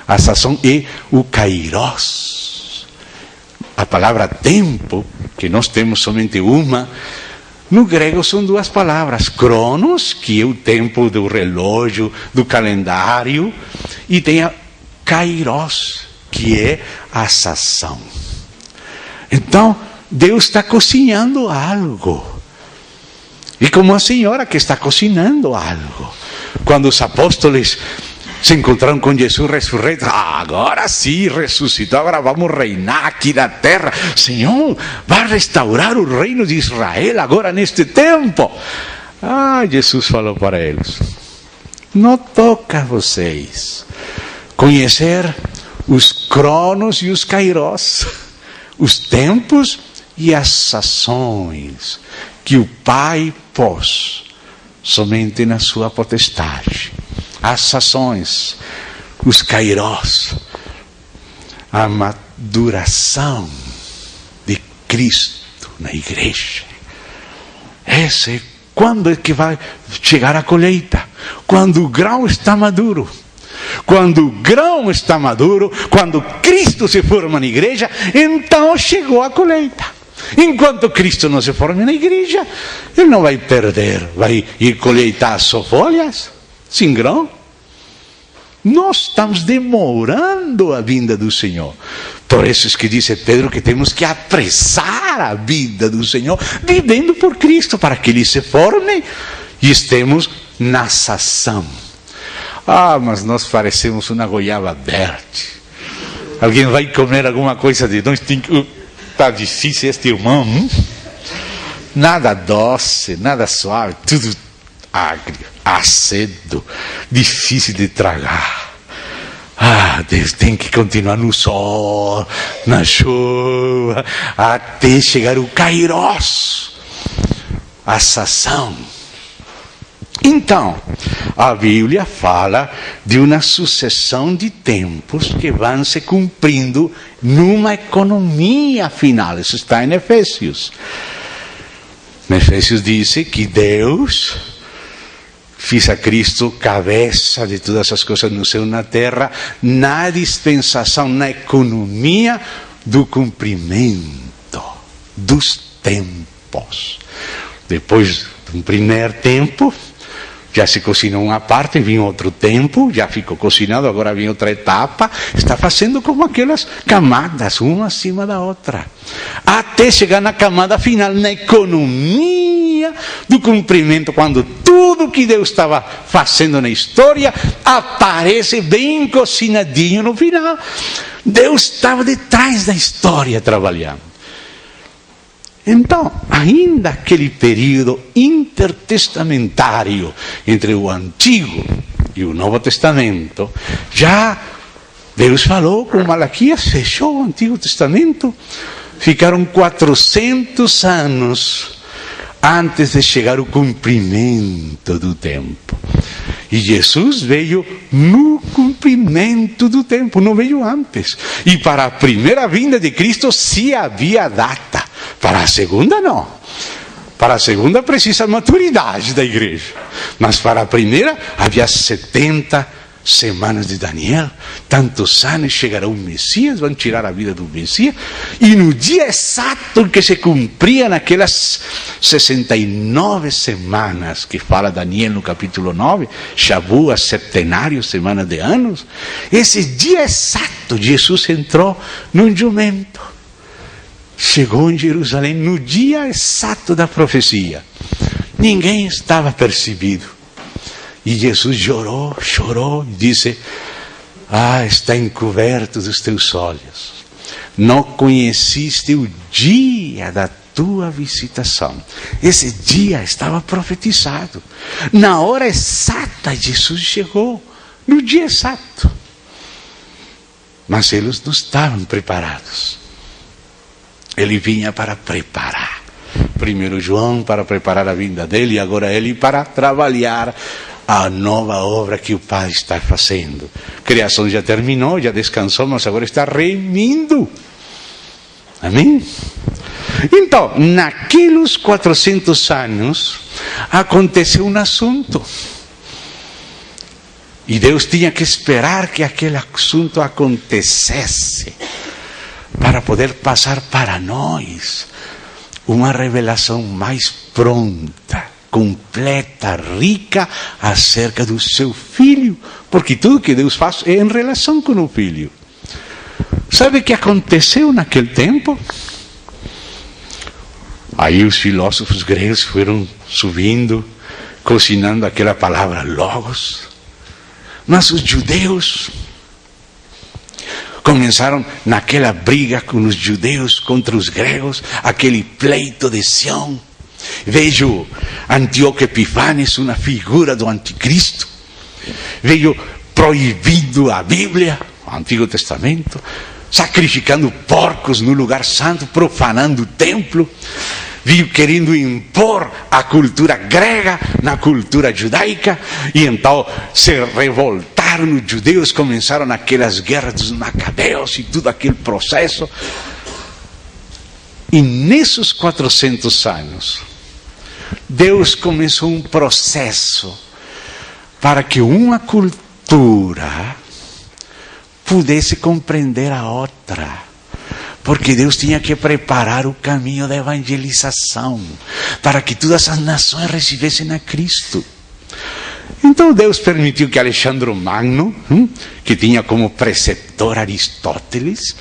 A sazão é o kairos. A palavra tempo, que nós temos somente uma, no grego são 2 palavras. Cronos, que é o tempo do relógio, do calendário, e tem a kairos, que é a sazão. Então, Deus está cozinhando algo. E como a senhora que está cozinhando algo. Quando os apóstolos se encontraram com Jesus ressurreto, agora sim, ressuscitou, agora vamos reinar aqui na terra. Senhor, vai restaurar o reino de Israel agora neste tempo. Jesus falou para eles, não toca a vocês conhecer os cronos e os kairos, os tempos e as sazões que o Pai pôs somente na sua potestade. As sazões, os kairos, a maduração de Cristo na igreja. Esse é quando é que vai chegar a colheita? Quando o grão está maduro. Quando o grão está maduro, quando Cristo se forma na igreja, então chegou a colheita. Enquanto Cristo não se forma na igreja, ele não vai perder, vai ir colheitar só folhas, sem grão. Nós estamos demorando a vinda do Senhor. Por isso é que disse Pedro que temos que apressar a vinda do Senhor, vivendo por Cristo, para que Ele se forme e estemos na sazão. Mas nós parecemos uma goiaba verde. Alguém vai comer alguma coisa de nós? Está difícil este irmão. Nada doce, nada suave, tudo agrio, azedo, difícil de tragar. Deus tem que continuar no sol, na chuva, até chegar o Kairos, a sação. Então, a Bíblia fala de uma sucessão de tempos que vão se cumprindo numa economia final. Isso está em Efésios. Em Efésios diz que Deus fez a Cristo cabeça de todas as coisas no céu e na terra, na dispensação, na economia do cumprimento dos tempos. Depois do primeiro tempo, já se cozinhou uma parte, vinha outro tempo, já ficou cozinhado, agora vem outra etapa. Está fazendo como aquelas camadas, uma acima da outra, até chegar na camada final, na economia do cumprimento, quando tudo que Deus estava fazendo na história aparece bem cozinhadinho no final. Deus estava detrás da história trabalhando. Então, ainda aquele período intertestamentário entre o Antigo e o Novo Testamento, já Deus falou com Malaquias, fechou o Antigo Testamento, ficaram 400 anos antes de chegar o cumprimento do tempo. E Jesus veio no cumprimento do tempo, não veio antes. E para a primeira vinda de Cristo, sim havia data. Para a segunda, não. Para a segunda, precisa maturidade da igreja. Mas para a primeira, havia 70 semanas de Daniel. Tantos anos, chegará o Messias, vão tirar a vida do Messias. E no dia exato em que se cumpriam aquelas 69 semanas, que fala Daniel no capítulo 9, Shavuot, septenário, semana de anos. Esse dia exato, Jesus entrou num jumento. Chegou em Jerusalém no dia exato da profecia. Ninguém estava percebido. E Jesus chorou e disse: está encoberto dos teus olhos. Não conheciste o dia da tua visitação. Esse dia estava profetizado. Na hora exata, Jesus chegou. No dia exato. Mas eles não estavam preparados. Ele vinha para preparar. Primeiro João para preparar a vinda dele, e agora ele para trabalhar a nova obra que o Pai está fazendo. A criação já terminou, já descansou, mas agora está remindo. Amém? Então, naqueles 400 anos, aconteceu um assunto. E Deus tinha que esperar que aquele assunto acontecesse, para poder passar para nós uma revelação mais pronta, completa, rica, acerca do seu Filho. Porque tudo que Deus faz é em relação com o Filho. Sabe o que aconteceu naquele tempo? Aí os filósofos gregos foram subindo, cozinhando aquela palavra logos. Mas os judeus começaram naquela briga com os judeus contra os gregos, aquele pleito de Sião. Veio Antíoco Epífanes, uma figura do anticristo. Veio proibindo a Bíblia, o Antigo Testamento, sacrificando porcos no lugar santo, profanando o templo. Veio querendo impor a cultura grega na cultura judaica. E então se revoltaram os judeus, começaram aquelas guerras dos macabeus e todo aquele processo. E nesses 400 anos, Deus começou um processo para que uma cultura pudesse compreender a outra. Porque Deus tinha que preparar o caminho da evangelização, para que todas as nações recebessem a Cristo. Então Deus permitiu que Alexandre Magno, que tinha como preceptor Aristóteles,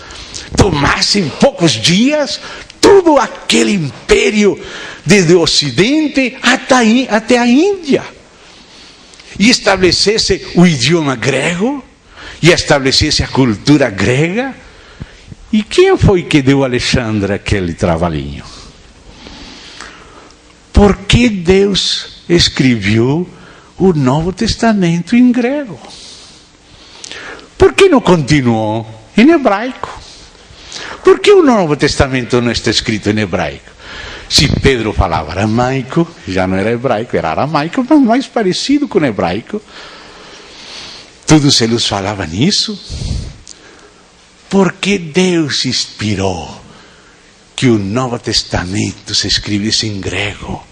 tomasse em poucos dias todo aquele império desde o Ocidente até a Índia. E estabelecesse o idioma grego, e estabelecesse a cultura grega. E quem foi que deu a Alexandre aquele trabalhinho? Por que Deus escreveu o Novo Testamento em grego. Por que não continuou em hebraico? Por que o Novo Testamento não está escrito em hebraico? Se Pedro falava aramaico, já não era hebraico, era aramaico, mas mais parecido com hebraico. Todos eles falavam nisso. Porque Deus inspirou que o Novo Testamento se escrevesse em grego.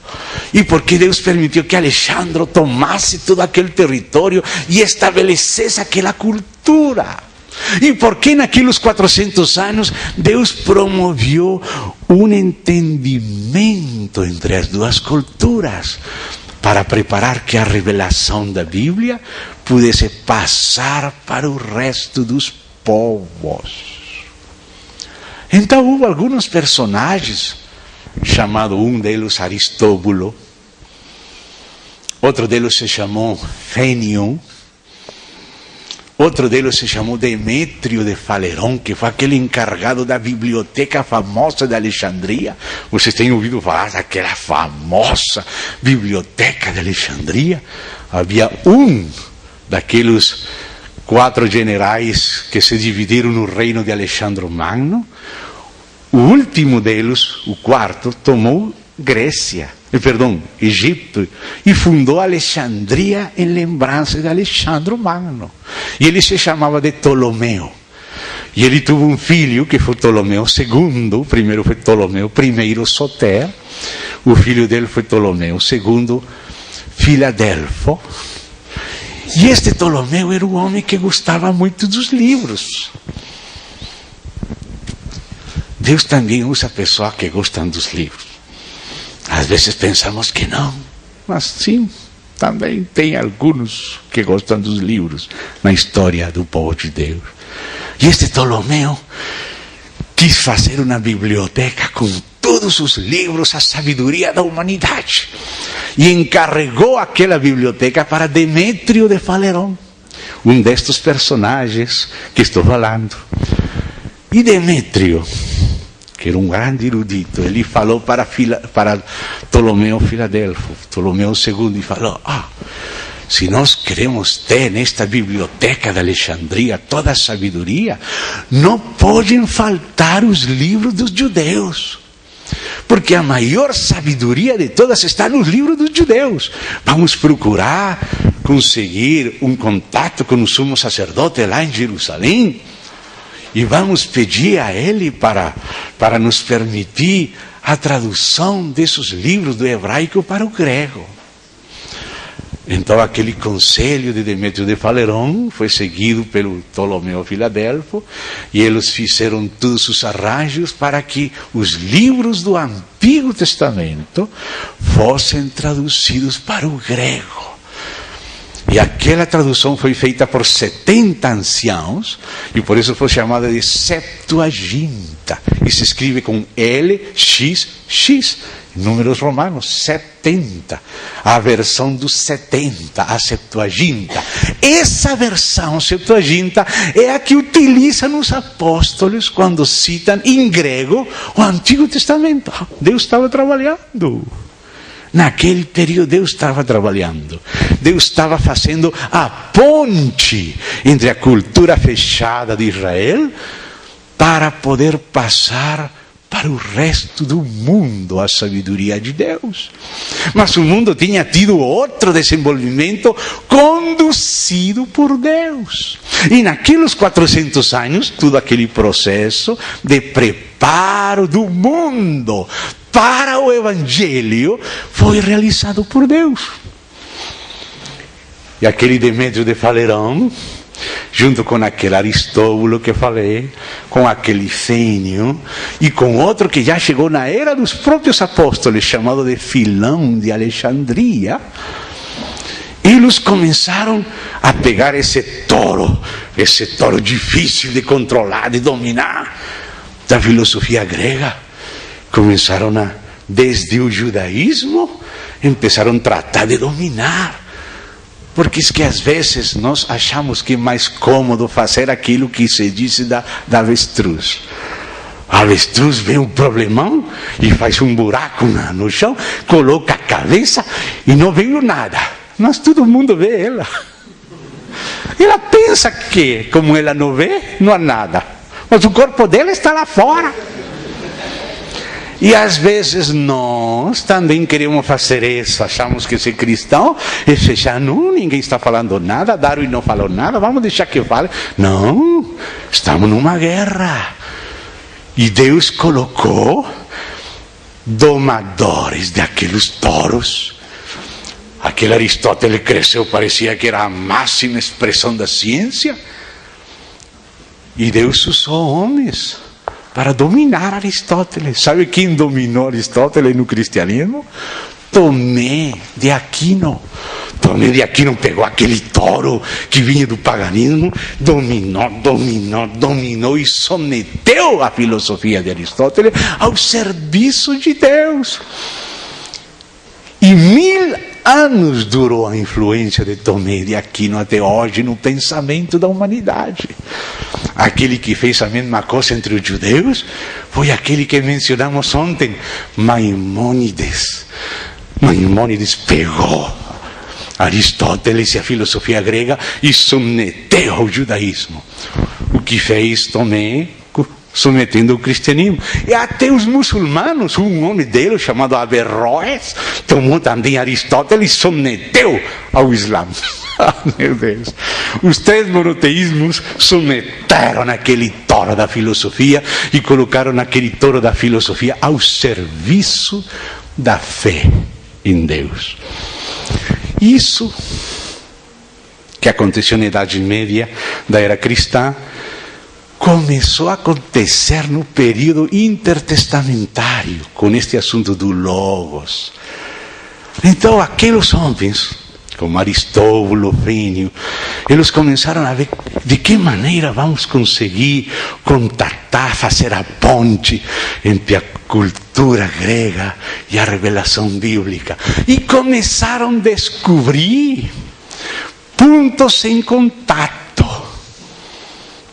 E porque Deus permitiu que Alexandre tomasse todo aquele território e estabelecesse aquela cultura. E porque naqueles 400 anos Deus promoveu um entendimento entre as duas culturas para preparar que a revelação da Bíblia pudesse passar para o resto dos povos. Então houve alguns personagens, chamado um deles Aristóbulo, outro deles se chamou Fênio, outro deles se chamou Demétrio de Faleron, que foi aquele encarregado da biblioteca famosa de Alexandria. Vocês têm ouvido falar daquela famosa biblioteca de Alexandria? Havia um daqueles 4 generais que se dividiram no reino de Alexandre Magno. O último deles, o quarto, tomou Egito, e fundou Alexandria em lembrança de Alexandre Magno. E ele se chamava de Ptolomeu. E ele teve um filho que foi Ptolomeu II, o primeiro foi Ptolomeu I Soter, o filho dele foi Ptolomeu II Filadelfo. E este Ptolomeu era um homem que gostava muito dos livros. Deus também usa pessoas que gostam dos livros. Às vezes pensamos que não, mas sim, também tem alguns que gostam dos livros na história do povo de Deus. E este Ptolomeu quis fazer uma biblioteca com todos os livros, a sabedoria da humanidade. E encarregou aquela biblioteca para Demétrio de Faleron, um destes personagens que estou falando. E Demétrio, que era um grande erudito, ele falou para Ptolomeu Filadelfo, Ptolomeu II, e falou: se nós queremos ter nesta biblioteca de Alexandria toda a sabedoria, não podem faltar os livros dos judeus, porque a maior sabedoria de todas está nos livros dos judeus. Vamos procurar conseguir um contato com o sumo sacerdote lá em Jerusalém, e vamos pedir a ele para nos permitir a tradução desses livros do hebraico para o grego. Então aquele conselho de Demétrio de Faleron foi seguido pelo Ptolomeu Filadelfo, e eles fizeram todos os arranjos para que os livros do Antigo Testamento fossem traduzidos para o grego. E aquela tradução foi feita por 70 anciãos, e por isso foi chamada de Septuaginta. E se escreve com LXX, números romanos, 70. A versão dos 70, a Septuaginta. Essa versão, Septuaginta, é a que utilizam os apóstolos quando citam em grego o Antigo Testamento. Deus estava trabalhando. Naquele período Deus estava trabalhando. Deus estava fazendo a ponte entre a cultura fechada de Israel para poder passar para o resto do mundo a sabedoria de Deus. Mas o mundo tinha tido outro desenvolvimento conduzido por Deus. E naqueles 400 anos, todo aquele processo de preparo do mundo para o Evangelho foi realizado por Deus. E aquele Demétrio de Faleron, junto com aquele Aristóbulo que falei, com aquele Fênio, e com outro que já chegou na era dos próprios apóstolos, chamado de Filão de Alexandria, eles começaram a pegar esse touro difícil de controlar, de dominar, da filosofia grega. Começaram desde o judaísmo, começaram a tratar de dominar. Porque é que às vezes nós achamos que é mais cômodo fazer aquilo que se diz da avestruz. A avestruz vê um problemão e faz um buraco no chão, coloca a cabeça e não veio nada. Mas todo mundo vê ela. Ela pensa que, como ela não vê, não há nada. Mas o corpo dela está lá fora. E às vezes nós também queremos fazer isso. Achamos que ser cristão é fechar. Não, ninguém está falando nada. Darwin não falou nada. Vamos deixar que fale. Não, estamos numa guerra. E Deus colocou domadores daqueles touros. Aquele Aristóteles cresceu, parecia que era a máxima expressão da ciência. E Deus usou homens para dominar Aristóteles. Sabe quem dominou Aristóteles no cristianismo? Tomé de Aquino. Tomé de Aquino pegou aquele touro que vinha do paganismo, dominou e submeteu a filosofia de Aristóteles ao serviço de Deus. E 1000 anos durou a influência de Tomé de Aquino até hoje no pensamento da humanidade. Aquele que fez a mesma coisa entre os judeus foi aquele que mencionamos ontem, Maimônides. Maimônides pegou Aristóteles e a filosofia grega e submeteu ao judaísmo. O que fez Tomé submetendo o cristianismo. E até os muçulmanos, um homem deles chamado Averroes, tomou também Aristóteles e submeteu ao Islã. Meu Deus. Os 3 monoteísmos submeteram aquele touro da filosofia e colocaram aquele touro da filosofia ao serviço da fé em Deus. Isso que aconteceu na Idade Média da era cristã começou a acontecer no período intertestamentário, com este assunto do Logos. Então, aqueles homens, como Aristóbulo, Plínio, eles começaram a ver de que maneira vamos conseguir contatar, fazer a ponte entre a cultura grega e a revelação bíblica. E começaram a descobrir pontos em contato,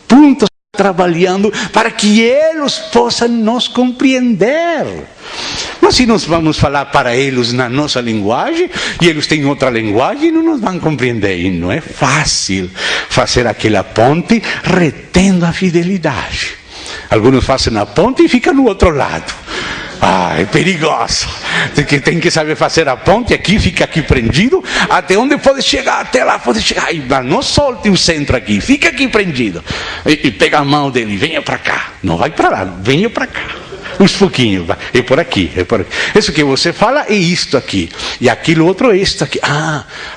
pontos trabalhando para que eles possam nos compreender. Mas se nós vamos falar para eles na nossa linguagem e eles têm outra linguagem, não nos vão compreender. E não é fácil fazer aquela ponte retendo a fidelidade. Alguns fazem a ponte e ficam no outro lado. É perigoso. Tem que saber fazer a ponte aqui, fica aqui prendido, até onde pode chegar, até lá pode chegar. Mas não solte o centro aqui, fica aqui prendido. E pega a mão dele, venha para cá. Não vai para lá, venha para cá. Uns pouquinhos, é por aqui, é por aqui. Isso que você fala é isto aqui. E aquilo outro é isto aqui.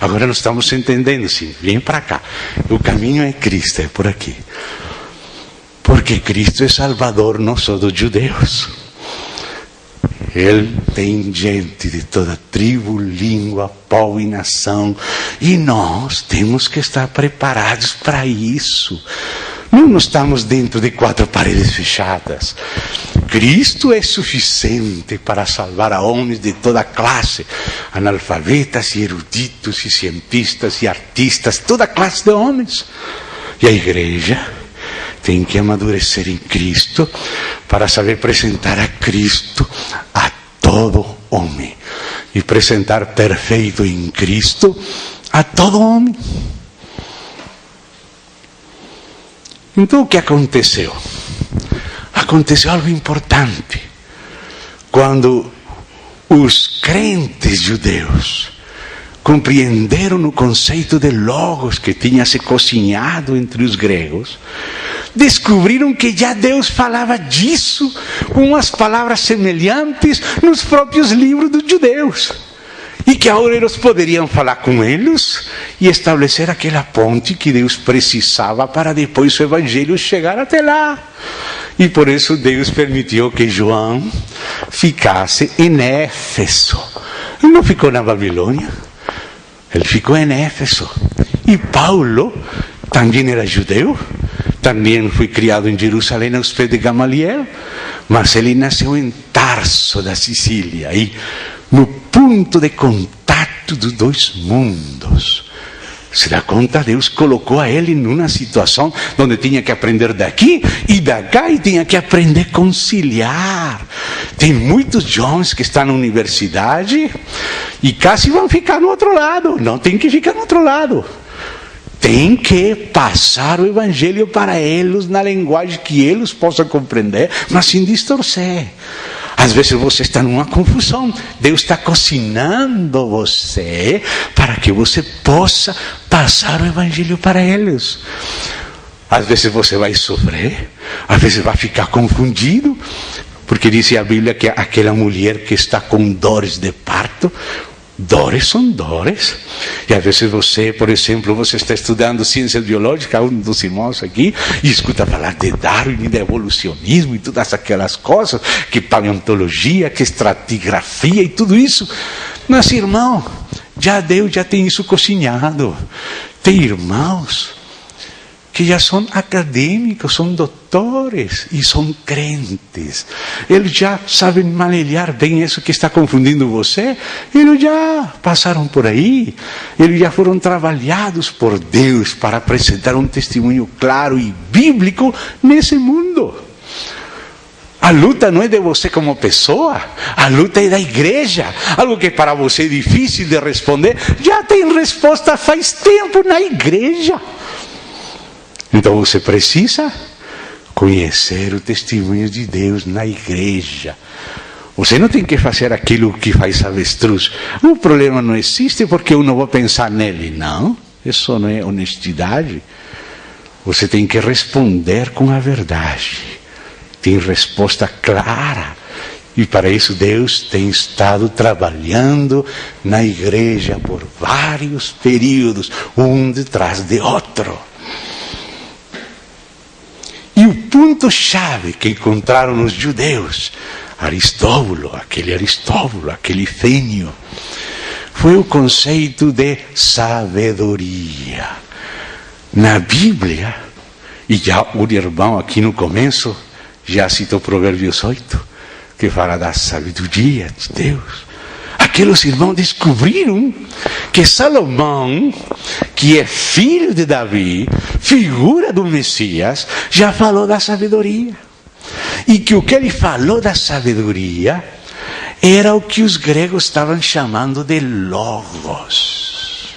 Agora nós estamos entendendo, sim. Vem para cá. O caminho é Cristo, é por aqui. Porque Cristo é Salvador não só dos judeus. Ele tem gente de toda tribo, língua, povo e nação. E nós temos que estar preparados para isso. Não estamos dentro de 4 paredes fechadas. Cristo é suficiente para salvar a homens de toda classe. Analfabetas e eruditos e cientistas e artistas. Toda classe de homens. E a igreja tem que amadurecer em Cristo para saber apresentar a Cristo a todo homem. E apresentar perfeito em Cristo a todo homem. Então o que aconteceu? Aconteceu algo importante. Quando os crentes judeus compreenderam o conceito de Logos que tinha se cozinhado entre os gregos, descobriram que já Deus falava disso com as palavras semelhantes nos próprios livros dos judeus. E que agora eles poderiam falar com eles e estabelecer aquela ponte que Deus precisava para depois o Evangelho chegar até lá. E por isso Deus permitiu que João ficasse em Éfeso. Ele não ficou na Babilônia, ele ficou em Éfeso. E Paulo também era judeu, também foi criado em Jerusalém aos pés de Gamaliel, mas ele nasceu em Tarso, da Sicília, aí no ponto de contato dos 2 mundos. Se dá conta? Deus colocou a ele numa situação onde tinha que aprender daqui e daqui e tinha que aprender a conciliar. Tem muitos jovens que estão na universidade e quase vão ficar no outro lado. Não tem que ficar no outro lado. Tem que passar o evangelho para eles na linguagem que eles possam compreender, mas sem distorcer. Às vezes você está numa confusão. Deus está cozinhando você para que você possa passar o evangelho para eles. Às vezes você vai sofrer, às vezes vai ficar confundido, porque diz a Bíblia que aquela mulher que está com dores de parto, dores são dores. E às vezes você, por exemplo, você está estudando ciência biológica, um dos irmãos aqui, e escuta falar de Darwin, de evolucionismo e todas aquelas coisas, que paleontologia, que estratigrafia e tudo isso. Mas irmão, Deus já tem isso cozinhado. Tem irmãos que já são acadêmicos, são doutores e são crentes. Eles já sabem manejar bem isso que está confundindo você. Eles já passaram por aí. Eles já foram trabalhados por Deus para apresentar um testemunho claro e bíblico nesse mundo. A luta não é de você como pessoa, a luta é da igreja. Algo que para você é difícil de responder, já tem resposta faz tempo na igreja. Então você precisa conhecer o testemunho de Deus na igreja. Você não tem que fazer aquilo que faz avestruz. O problema não existe porque eu não vou pensar nele. Não, isso não é honestidade. Você tem que responder com a verdade. Tem resposta clara. E para isso Deus tem estado trabalhando na igreja por vários períodos, um detrás de outro. E o ponto-chave que encontraram os judeus, Aristóbulo, aquele fênio, foi o conceito de sabedoria. Na Bíblia, e já o irmão aqui no começo já citou Provérbios 8, que fala da sabedoria de Deus. Aqueles irmãos descobriram que Salomão, que é filho de Davi, figura do Messias, já falou da sabedoria. E que o que ele falou da sabedoria era o que os gregos estavam chamando de logos.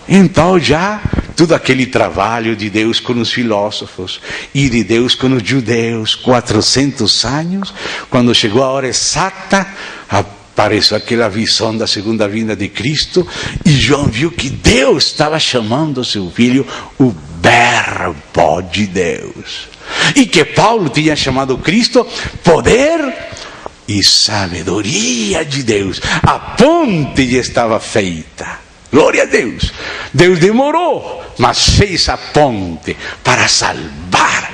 Então já todo aquele trabalho de Deus com os filósofos e de Deus com os judeus, 400 anos, quando chegou a hora exata, apareceu aquela visão da segunda vinda de Cristo, e João viu que Deus estava chamando o seu filho o Verbo de Deus. E que Paulo tinha chamado Cristo poder e sabedoria de Deus. A ponte já estava feita. Glória a Deus. Deus demorou, mas fez a ponte para salvar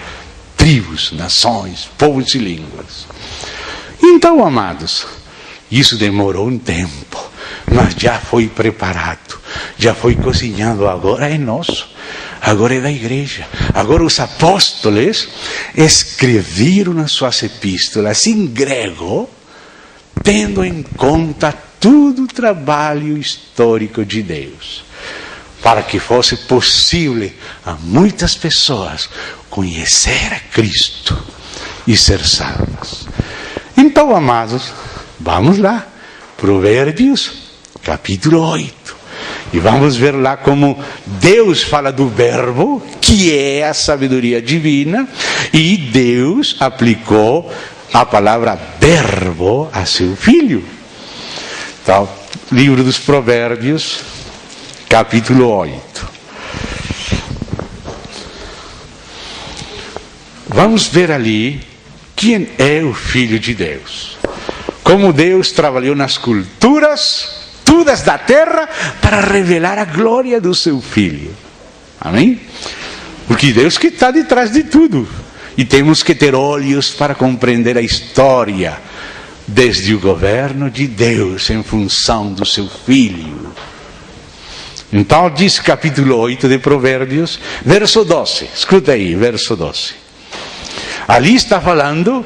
tribos, nações, povos e línguas. Então, amados, isso demorou um tempo, mas já foi preparado, já foi cozinhado, agora é nosso, agora é da igreja. Agora os apóstolos escreveram nas suas epístolas em grego, tendo em conta todo o trabalho histórico de Deus, para que fosse possível a muitas pessoas conhecer a Cristo e ser salvas. Então, amados, vamos lá, Provérbios, capítulo 8. E vamos ver lá como Deus fala do verbo, que é a sabedoria divina, e Deus aplicou a palavra verbo a seu filho. Então, livro dos Provérbios, capítulo 8. Vamos ver ali quem é o Filho de Deus. Como Deus trabalhou nas culturas todas da terra para revelar a glória do seu Filho. Amém? Porque Deus que está detrás de tudo. E temos que ter olhos para compreender a história, desde o governo de Deus em função do seu Filho. Então diz capítulo 8 de Provérbios, verso 12. Escuta aí, verso 12. Ali está falando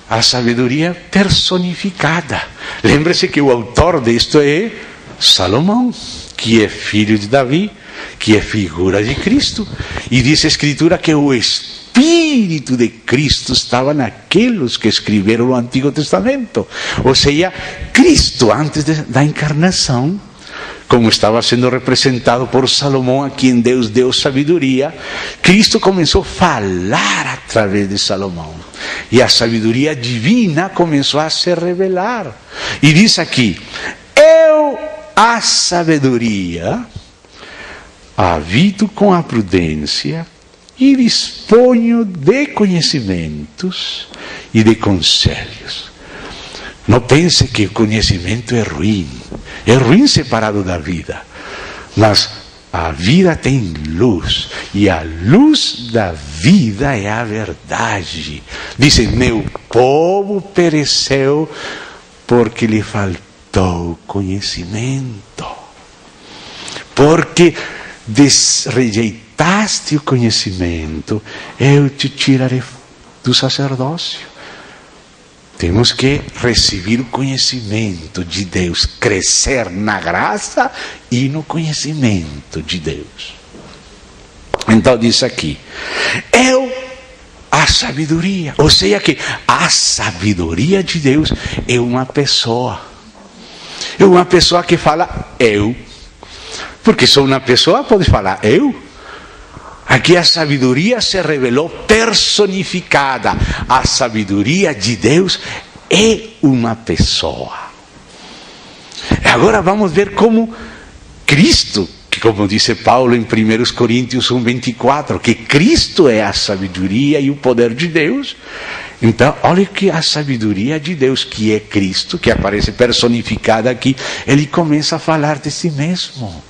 a sabedoria personificada. Lembre-se que o autor disto é Salomão, que é filho de Davi, que é figura de Cristo. E diz a Escritura que o Espírito de Cristo estava naqueles que escreveram o Antigo Testamento. Ou seja, Cristo, antes da encarnação, como estava sendo representado por Salomão, a quem Deus deu sabedoria, Cristo começou a falar através de Salomão. E a sabedoria divina começou a se revelar. E diz aqui: eu, a sabedoria, habito com a prudência e disponho de conhecimentos e de conselhos. Não pense que o conhecimento é ruim separado da vida, mas a vida tem luz, e a luz da vida é a verdade. Diz: meu povo pereceu porque lhe faltou conhecimento, porque rejeitaste o conhecimento, eu te tirarei do sacerdócio. Temos que receber o conhecimento de Deus, crescer na graça e no conhecimento de Deus. Então diz aqui: eu, a sabedoria. Ou seja que a sabedoria de Deus é uma pessoa. É uma pessoa que fala eu. Porque só uma pessoa pode falar eu. Aqui a sabedoria se revelou personificada. A sabedoria de Deus é uma pessoa. Agora vamos ver como Cristo, que como disse Paulo em 1 Coríntios 1:24, que Cristo é a sabedoria e o poder de Deus. Então, olha que a sabedoria de Deus, que é Cristo, que aparece personificada aqui, ele começa a falar de si mesmo.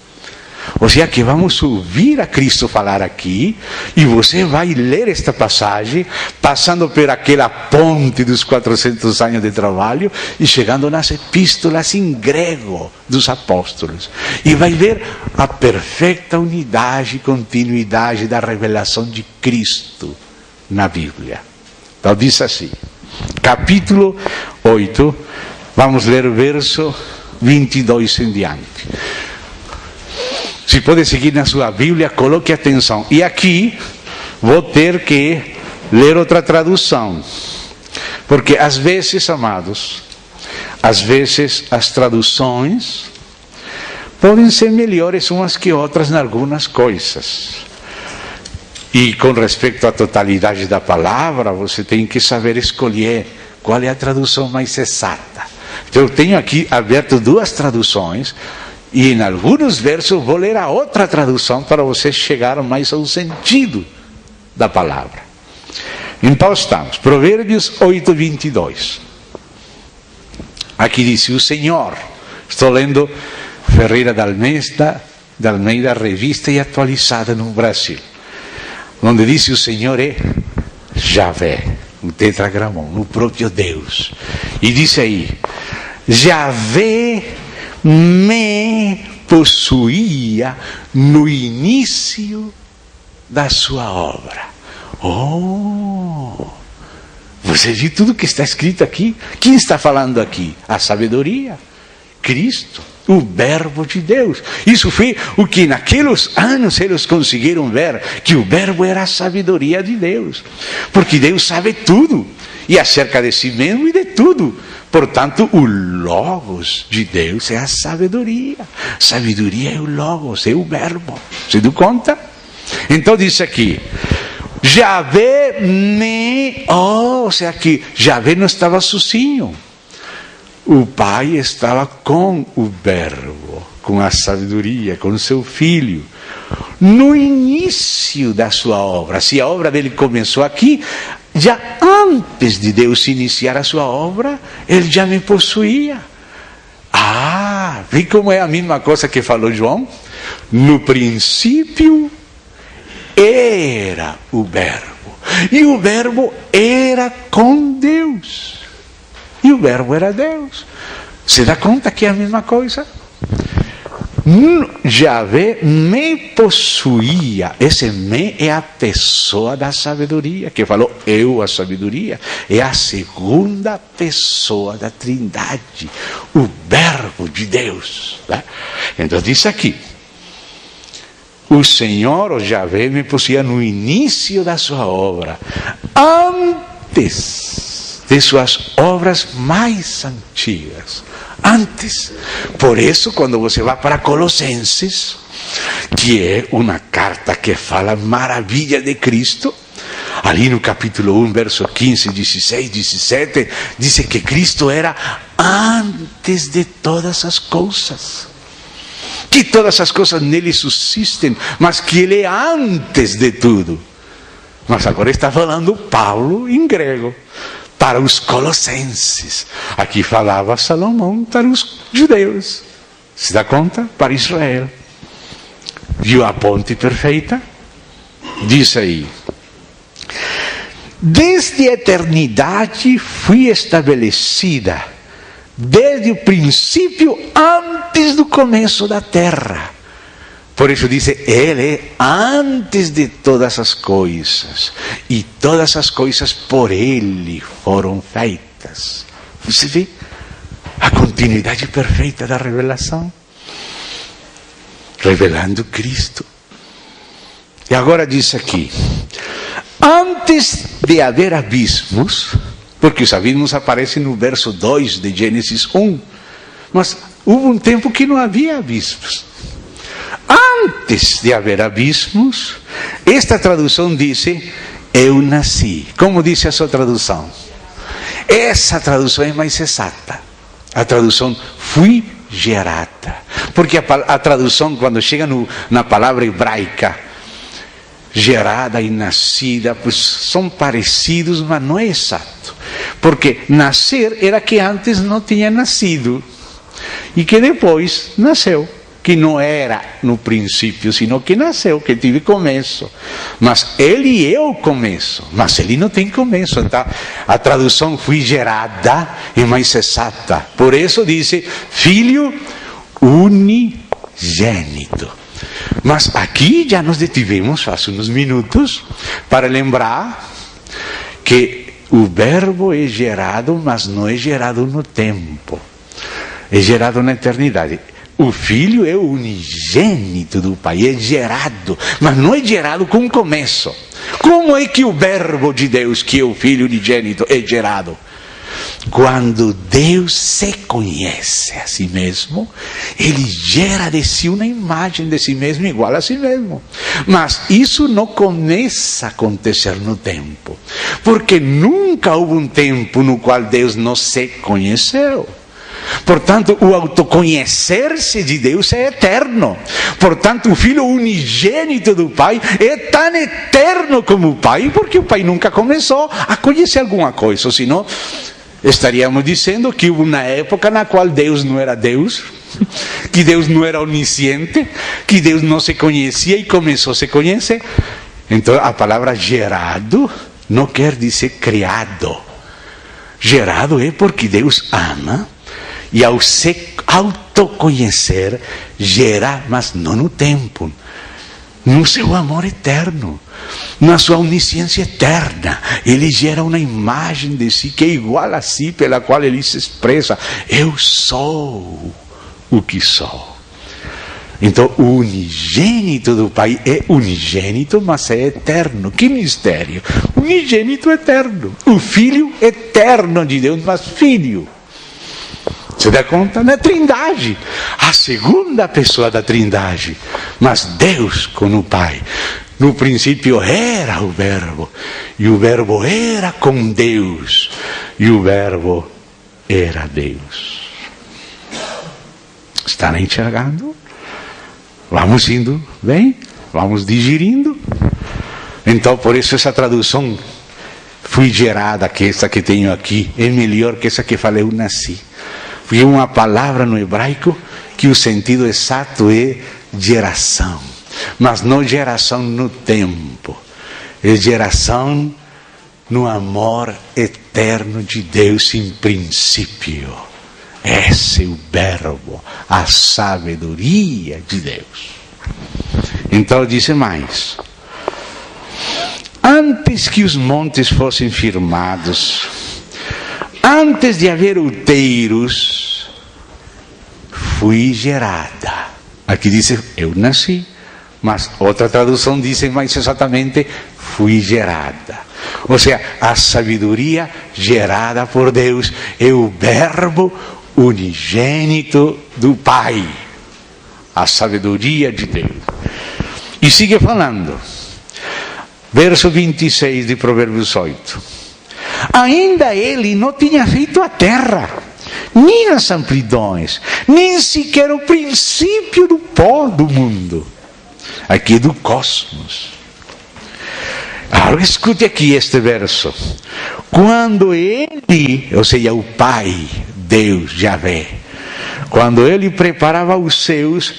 Ou seja, que vamos ouvir a Cristo falar aqui, e você vai ler esta passagem, passando por aquela ponte dos 400 anos de trabalho, e chegando nas epístolas em grego dos apóstolos. E vai ver a perfeita unidade e continuidade da revelação de Cristo na Bíblia. Então diz assim, capítulo 8, vamos ler o verso 22 em diante. Se pode seguir na sua Bíblia, coloque atenção. E aqui vou ter que ler outra tradução. Porque às vezes, amados, às vezes as traduções podem ser melhores umas que outras em algumas coisas. E com respeito à totalidade da palavra, você tem que saber escolher qual é a tradução mais exata. Então, eu tenho aqui aberto duas traduções, e em alguns versos vou ler a outra tradução para vocês chegarem mais ao sentido da palavra. Então estamos, Provérbios 8:22. Aqui diz o Senhor, estou lendo Ferreira da Almeida, revista e atualizada no Brasil, onde diz o Senhor é Javé, o tetragramão, o próprio Deus. E diz aí, Javé me possuía no início da sua obra. Oh! Você viu tudo que está escrito aqui? Quem está falando aqui? A sabedoria, Cristo, o verbo de Deus. Isso foi o que naqueles anos eles conseguiram ver, que o verbo era a sabedoria de Deus. Porque Deus sabe tudo, e acerca de si mesmo e de tudo. Portanto, o Logos de Deus é a sabedoria. Sabedoria é o Logos, é o verbo. Você deu conta? Então diz aqui, Javé me... ou seja que Javé não estava sozinho. O Pai estava com o verbo, com a sabedoria, com o seu filho. No início da sua obra, se a obra dele começou aqui, já antes de Deus iniciar a sua obra, ele já me possuía. Ah, vê como é a mesma coisa que falou João? No princípio era o verbo, e o verbo era com Deus, e o verbo era Deus. Você dá conta que é a mesma coisa? Javé me possuía. Esse me é a pessoa da sabedoria, que falou eu a sabedoria, é a segunda pessoa da Trindade, o verbo de Deus, né? Então diz aqui, o Senhor, o Yahvé, me possuía no início da sua obra, antes de suas obras mais antigas. Antes. Por isso, quando você vai para Colossenses, que é uma carta que fala maravilha de Cristo, ali no capítulo 1, verso 15, 16, 17, diz que Cristo era antes de todas as coisas. Que todas as coisas nele subsistem, mas que ele é antes de tudo. Mas agora está falando Paulo em grego, para os colossenses. Aqui falava Salomão para os judeus. Se dá conta? Para Israel. Viu a ponte perfeita? Diz aí: desde a eternidade fui estabelecida, desde o princípio, antes do começo da terra. Por isso diz, ele é antes de todas as coisas, e todas as coisas por ele foram feitas. Você vê a continuidade perfeita da revelação, revelando Cristo. E agora diz aqui: antes de haver abismos, porque os abismos aparecem no verso 2 de Gênesis 1, mas houve um tempo que não havia abismos. Antes de haver abismos, esta tradução diz, eu nasci. Como diz a sua tradução? Essa tradução é mais exata. A tradução, fui gerada. Porque a tradução, quando chega na palavra hebraica, gerada e nascida, pois são parecidos, mas não é exato. Porque nascer era que antes não tinha nascido e que depois nasceu, que não era no princípio, sino que nasceu, que teve começo. Mas ele é o começo, mas ele não tem começo. Então a tradução fui gerada é mais exata. Por isso diz filho unigênito. Mas aqui já nos detivemos faz uns minutos para lembrar que o verbo é gerado, mas não é gerado no tempo, é gerado na eternidade. O Filho é o unigênito do Pai, é gerado, mas não é gerado com começo. Como é que o verbo de Deus, que é o Filho unigênito, é gerado? Quando Deus se conhece a si mesmo, ele gera de si uma imagem de si mesmo igual a si mesmo. Mas isso não começa a acontecer no tempo, porque nunca houve um tempo no qual Deus não se conheceu. Portanto, o autoconhecer-se de Deus é eterno. Portanto, o Filho unigênito do Pai é tão eterno como o Pai, porque o Pai nunca começou a conhecer alguma coisa, senão estaríamos dizendo que houve uma época na qual Deus não era Deus, que Deus não era onisciente, que Deus não se conhecia e começou a se conhecer. Então a palavra gerado não quer dizer criado. Gerado é porque Deus ama e ao se autoconhecer gera, mas não no tempo, no seu amor eterno, na sua onisciência eterna. Ele gera uma imagem de si que é igual a si, pela qual ele se expressa: eu sou o que sou. Então o unigênito do Pai é unigênito, mas é eterno. Que mistério! Unigênito eterno, o Filho eterno de Deus, mas Filho. Você dá conta? Na Trindade, a segunda pessoa da Trindade, mas Deus com o Pai. No princípio era o Verbo, e o Verbo era com Deus, e o Verbo era Deus. Está enxergando? Vamos indo bem? Vamos digerindo? Então, por isso essa tradução, fui gerada, que essa que tenho aqui, é melhor que essa que falei, eu nasci. Foi uma palavra no hebraico que o sentido exato é geração. Mas não geração no tempo, é geração no amor eterno de Deus em princípio. Esse é o verbo, a sabedoria de Deus. Então diz mais: antes que os montes fossem firmados, antes de haver outeiros, fui gerada. Aqui diz, eu nasci, Mas outra tradução diz mais exatamente, fui gerada. Ou seja, a sabedoria gerada por Deus é o verbo unigênito do Pai. A sabedoria de Deus. E sigue falando. Verso 26 de Provérbios 8. Ainda ele não tinha feito a terra, nem as amplidões, nem sequer o princípio do pó do mundo. Aqui do cosmos. Agora escute aqui este verso. Quando ele, ou seja, o Pai, Deus, Yahvé, quando ele preparava os seus,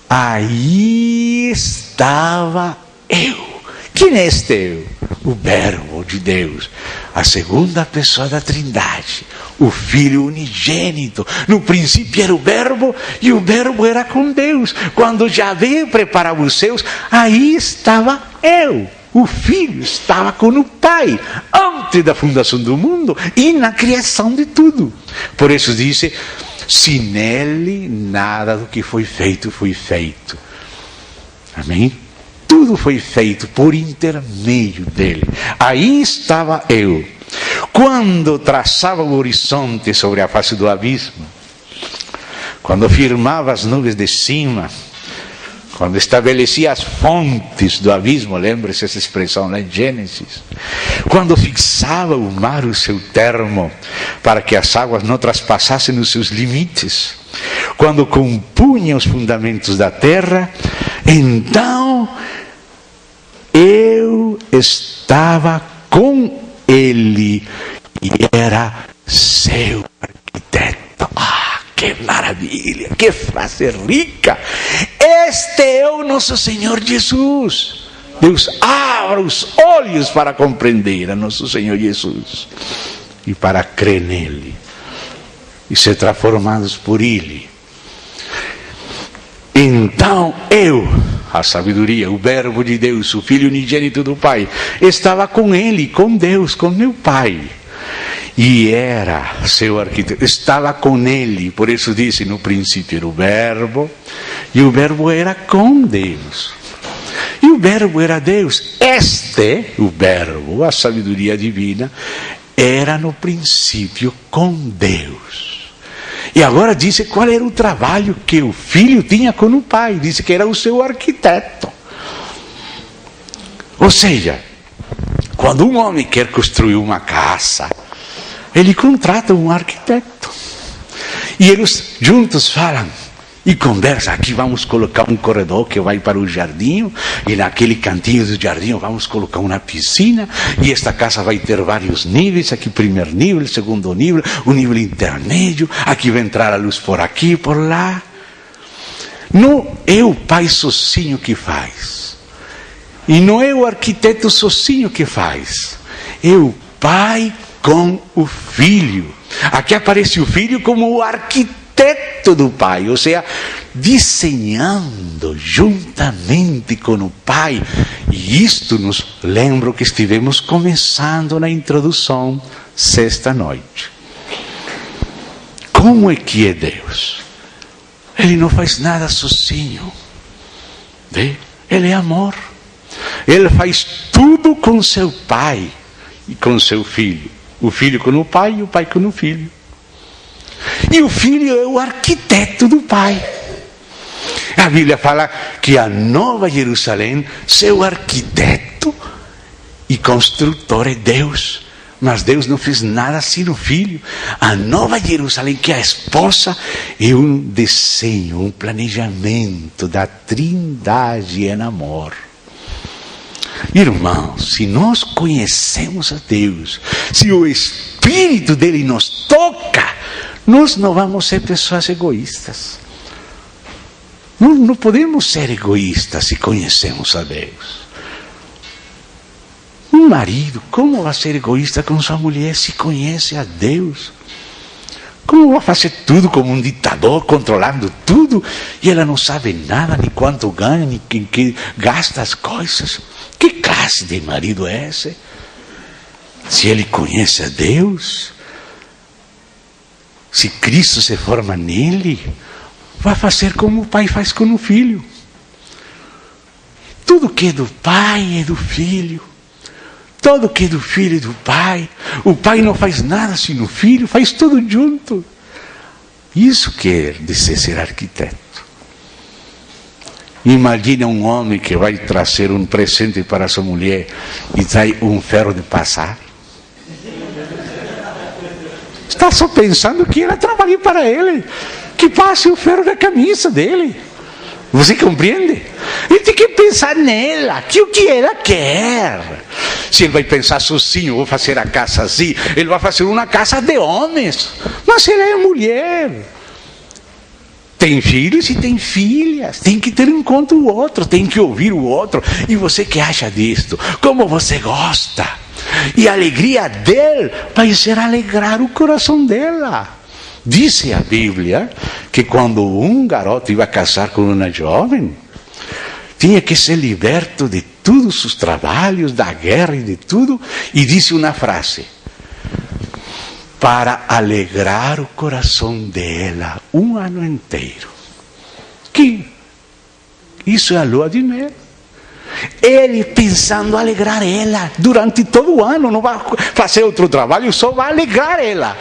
aí estava eu. Quem é este eu? O Verbo de Deus, a segunda pessoa da Trindade, o Filho unigênito. No princípio era o Verbo, e o Verbo era com Deus. Quando Yahvé preparava os seus, aí estava eu. O Filho estava com o Pai, antes da fundação do mundo e na criação de tudo. Por isso disse, sem ele nada do que foi feito. Amém? Tudo foi feito por intermédio dele. Aí estava eu. Quando traçava o horizonte sobre a face do abismo, quando firmava as nuvens de cima, quando estabelecia as fontes do abismo, lembre-se essa expressão lá em Gênesis, quando fixava o mar o seu termo, para que as águas não traspassassem os seus limites, quando compunha os fundamentos da terra, então eu estava com ele e era seu arquiteto. Que maravilha, que frase rica! Este é o nosso Senhor Jesus. Deus abra os olhos para compreender a nosso Senhor Jesus e para crer nele e ser transformados por ele. Então eu, a sabedoria, o Verbo de Deus, o Filho unigênito do Pai, estava com ele, com Deus, com meu Pai. E era seu arquiteto, estava com ele, por isso disse, no princípio era o Verbo, e o Verbo era com Deus. E o Verbo era Deus. O Verbo, a sabedoria divina, era no princípio com Deus. E agora disse qual era o trabalho que o Filho tinha com o Pai. Disse que era o seu arquiteto. Ou seja, quando um homem quer construir uma casa, ele contrata um arquiteto. E eles juntos falam e conversam. Aqui vamos colocar um corredor que vai para o jardim. E naquele cantinho do jardim vamos colocar uma piscina. E esta casa vai ter vários níveis. Aqui primeiro nível, segundo nível, um nível intermédio. Aqui vai entrar a luz por aqui e por lá. Não é o pai sozinho que faz. E não é o arquiteto sozinho que faz. É o pai com o filho. Aqui aparece o filho como o arquiteto do pai, ou seja, desenhando juntamente com o pai. E isto nos lembra o que estivemos começando na introdução sexta noite. Como é que é Deus? Ele não faz nada sozinho. Ele é amor. Ele faz tudo com seu pai e com seu filho. O filho com o pai e o pai com o filho. E o filho é o arquiteto do pai. A Bíblia fala que a Nova Jerusalém, seu arquiteto e construtor é Deus. Mas Deus não fez nada sem o filho. A Nova Jerusalém, que é a esposa, é um desenho, um planejamento da Trindade em amor. Irmãos, se nós conhecemos a Deus, se o Espírito dele nos toca, nós não vamos ser pessoas egoístas. Não podemos ser egoístas se conhecemos a Deus. Um marido, como vai ser egoísta com sua mulher se conhece a Deus? Como vai fazer tudo como um ditador, controlando tudo, e ela não sabe nada, nem quanto ganha, nem que gasta as coisas? Que classe de marido é esse? Se ele conhece a Deus, se Cristo se forma nele, vai fazer como o pai faz com o filho. tudo que é do Pai é do Filho. Tudo que é do Filho e do Pai. O Pai não faz nada sem o Filho, faz tudo junto. Isso quer dizer ser arquiteto. Imagina um homem que vai trazer um presente para sua mulher e traz um ferro de passar. Está só pensando que ela trabalhe para ele, que passe o ferro da camisa dele. Você compreende? Ele tem que pensar nela, que o que ela quer. Se ele vai pensar sozinho, vou fazer a casa assim, ele vai fazer uma casa de homens. Mas ela é mulher. Tem filhos e tem filhas, tem que ter em conta o outro, tem que ouvir o outro. E você que acha disto? Como você gosta? E a alegria dele vai ser alegrar o coração dela. Diz a Bíblia que quando um garoto ia casar com uma jovem, tinha que ser liberto de todos os trabalhos, da guerra e de tudo. E disse uma frase: para alegrar o coração dela um ano inteiro. Que isso é a lua de mel. Ele pensando alegrar ela durante todo o ano, não vai fazer outro trabalho, só vai alegrar ela.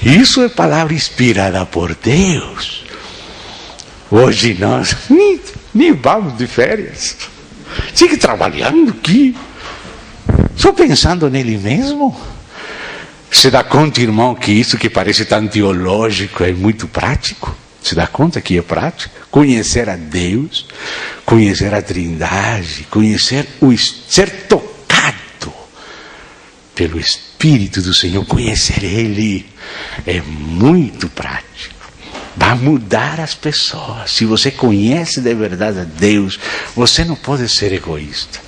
Isso é palavra inspirada por Deus. Hoje nós nem vamos de férias. Sigue trabalhando aqui, só pensando nele mesmo. Se dá conta, irmão, que isso que parece tão teológico é muito prático? Se dá conta que é prático? Conhecer a Deus, conhecer a Trindade, conhecer ser tocado pelo Espírito do Senhor, conhecer Ele é muito prático. Vai mudar as pessoas. Se você conhece de verdade a Deus, você não pode ser egoísta.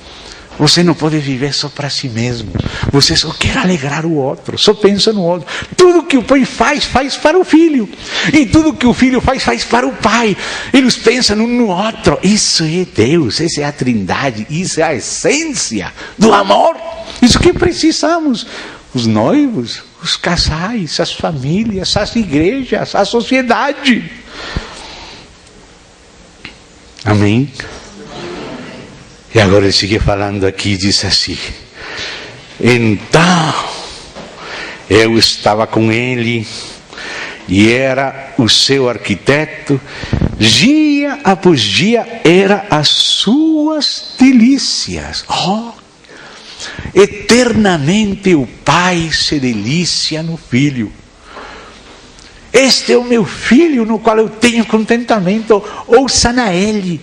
Você não pode viver só para si mesmo. Você só quer alegrar o outro, só pensa no outro. Tudo que o pai faz, faz para o filho. E tudo que o filho faz, faz para o pai. Eles pensam um no outro. Isso é Deus, essa é a Trindade, isso é a essência do amor. Isso que precisamos. Os noivos, os casais, as famílias, as igrejas, a sociedade. Amém? E agora ele sigue falando aqui, diz assim: então eu estava com ele e era o seu arquiteto, dia após dia era as suas delícias. Eternamente o Pai se delicia no Filho. Este é o meu Filho no qual eu tenho contentamento. Ouça na Ele.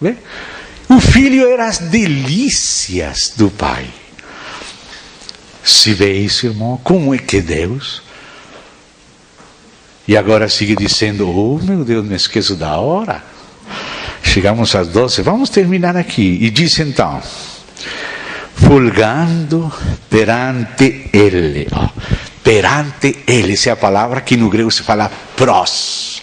Vê? O Filho era as delícias do Pai. Se vê isso, irmão, como é que Deus? E agora sigue dizendo: oh meu Deus, me esqueço da hora. Chegamos às 12, vamos terminar aqui. E diz então: fulgando perante Ele. Perante Ele, essa é a palavra que no grego se fala pros.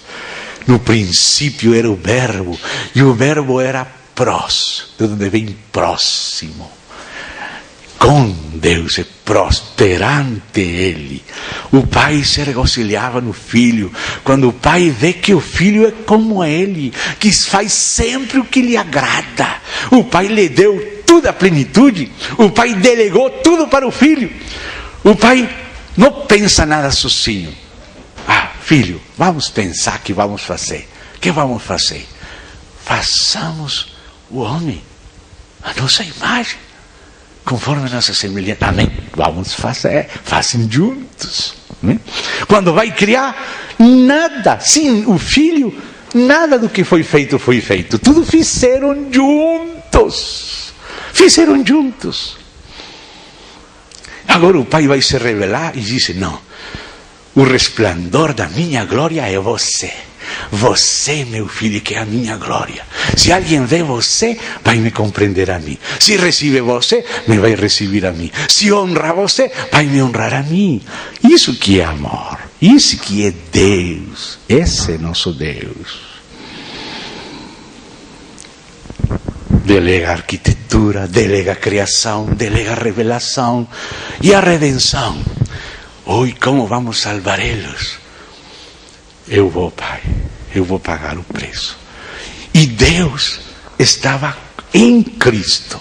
No princípio era o verbo, e o verbo era pros, de onde vem próximo. Com Deus é perante Ele. O Pai se regozilhava no Filho, quando o Pai vê que o Filho é como Ele, que faz sempre o que lhe agrada. O Pai lhe deu toda a plenitude, o Pai delegou tudo para o Filho. O Pai não pensa nada sozinho. Filho, vamos pensar que vamos fazer. O que vamos fazer? Façamos o homem a nossa imagem, conforme a nossa semelhança. Amém. Vamos fazer, fazem juntos. Quando vai criar, nada, sim, o Filho, nada do que foi feito, tudo fizeram juntos. Fizeram juntos. Agora o Pai vai se revelar e diz: não, o resplandor da minha glória é você. Você, meu filho, que é a minha glória. Se alguém vê você, vai me compreender a mim. Se recebe você, me vai receber a mim. Se honra você, vai me honrar a mim. Isso que é amor. Isso que é Deus. Esse é nosso Deus. Delega a arquitetura, delega a criação, delega a revelação e a redenção. Oi, como vamos salvar eles? Eu vou, Pai, eu vou pagar o preço. E Deus estava em Cristo,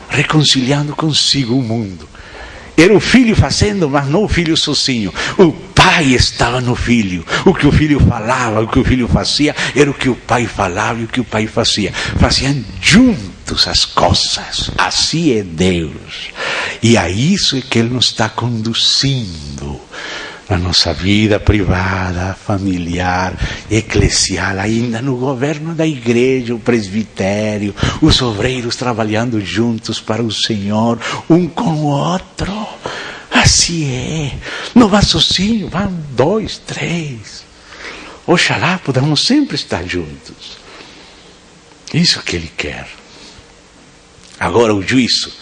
reconciliando consigo o mundo. Era o filho fazendo, mas não o filho sozinho. O pai estava no filho. O que o filho falava, o que o filho fazia, era o que o pai falava e o que o pai fazia. Faziam juntos as coisas. Assim é Deus. E a isso é que Ele nos está conduzindo. Na nossa vida privada, familiar, eclesial, ainda no governo da igreja, o presbitério, os obreiros trabalhando juntos para o Senhor, um com o outro. Assim é. Não vá sozinho, vão 2, 3. Oxalá podamos sempre estar juntos. Isso que Ele quer. Agora o juízo.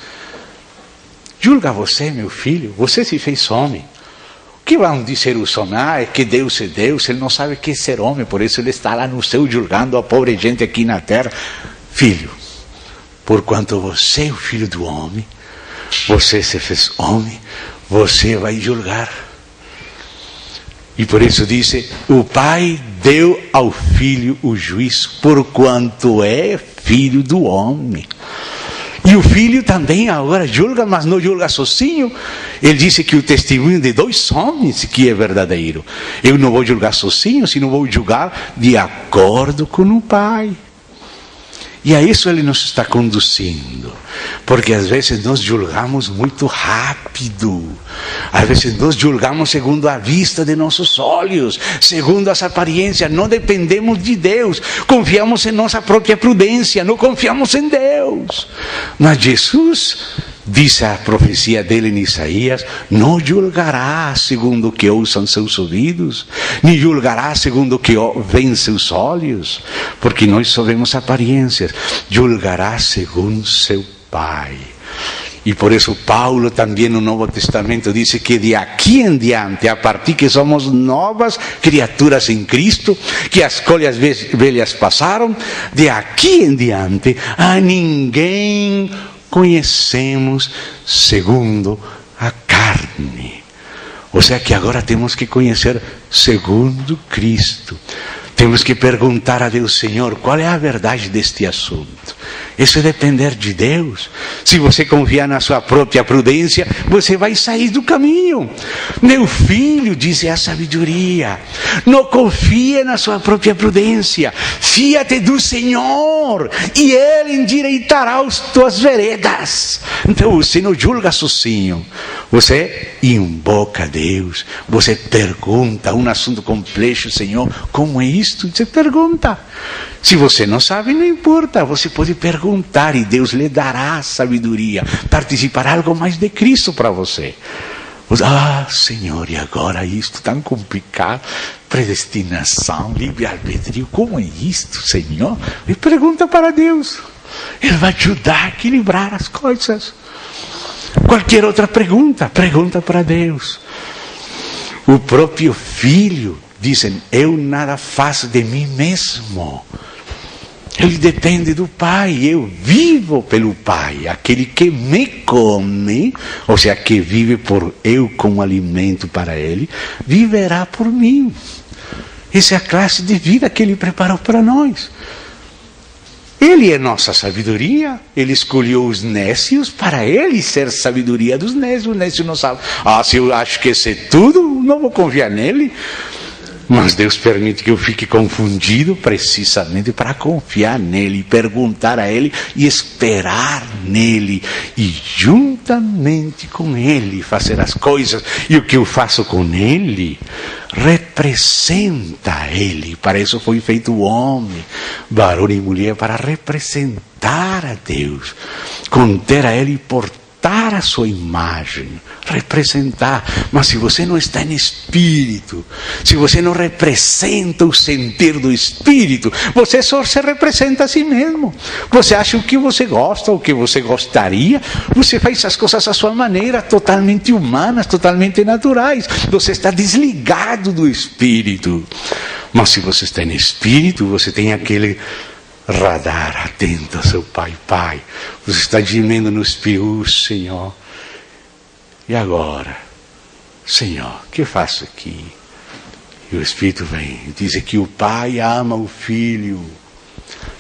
Julga você, meu filho, você se fez homem. O que vão dizer os homens? É que Deus é Deus, Ele não sabe o que é ser homem, por isso Ele está lá no céu julgando a pobre gente aqui na terra. Filho, porquanto você é o filho do homem, você se fez homem, você vai julgar. E por isso diz, o Pai deu ao Filho o juízo, porquanto é filho do homem. E o filho também agora julga, mas não julga sozinho. Ele disse que o testemunho de 2 homens que é verdadeiro. Eu não vou julgar sozinho, senão vou julgar de acordo com o Pai. E a isso Ele nos está conduzindo. Porque às vezes nós julgamos muito rápido. Às vezes nós julgamos segundo a vista de nossos olhos, segundo as aparências. Não dependemos de Deus. Confiamos em nossa própria prudência. Não confiamos em Deus. Mas Jesus, diz a profecia dele em Isaías, não julgará segundo o que ouçam seus ouvidos, nem julgará segundo o que veem seus olhos, porque nós só vemos aparências. Julgará segundo seu Pai. E por isso Paulo também no Novo Testamento diz que de aqui em diante, a partir que somos novas criaturas em Cristo, que as coisas velhas passaram, de aqui em diante a ninguém conhecemos segundo a carne. Ou seja que agora temos que conhecer segundo Cristo. Temos que perguntar a Deus, Senhor, qual é a verdade deste assunto? Isso é depender de Deus. Se você confiar na sua própria prudência, você vai sair do caminho. Meu filho, diz a sabedoria, não confie na sua própria prudência. Fia-te do Senhor e Ele endireitará as tuas veredas. Então você não julga sozinho. Você invoca a Deus. Você pergunta um assunto complexo, Senhor, como é isto? Você pergunta. Se você não sabe, não importa, você pode perguntar e Deus lhe dará sabedoria, participará algo mais de Cristo para você. Ah, Senhor, e agora isto tão complicado, predestinação, livre-arbítrio, como é isto, Senhor? E pergunta para Deus, Ele vai ajudar a equilibrar as coisas. Qualquer outra pergunta, pergunta para Deus. O próprio Filho, dizem, eu nada faço de mim mesmo. Ele depende do Pai, eu vivo pelo Pai. Aquele que me come, ou seja, que vive por eu como alimento para Ele, viverá por mim. Essa é a classe de vida que Ele preparou para nós. Ele é nossa sabedoria. Ele escolheu os nécios para Ele ser sabedoria dos nécios. O nécio não sabe. Se eu acho que sei tudo, não vou confiar nele. Mas Deus permite que eu fique confundido precisamente para confiar nele, perguntar a Ele e esperar nele. E juntamente com Ele fazer as coisas. E o que eu faço com Ele representa Ele. Para isso foi feito o homem, varão e mulher, para representar a Deus, conter a Ele e portar a sua imagem, representar. Mas se você não está em espírito, se você não representa o sentir do espírito, você só se representa a si mesmo. Você acha o que você gosta, o que você gostaria, você faz as coisas à sua maneira, totalmente humanas, totalmente naturais. Você está desligado do espírito. Mas se você está em espírito, você tem aquele radar atento ao seu Pai. Pai, você está gemendo no espírito, Senhor. E agora, Senhor, o que faço aqui? E o Espírito vem, diz que o Pai ama o Filho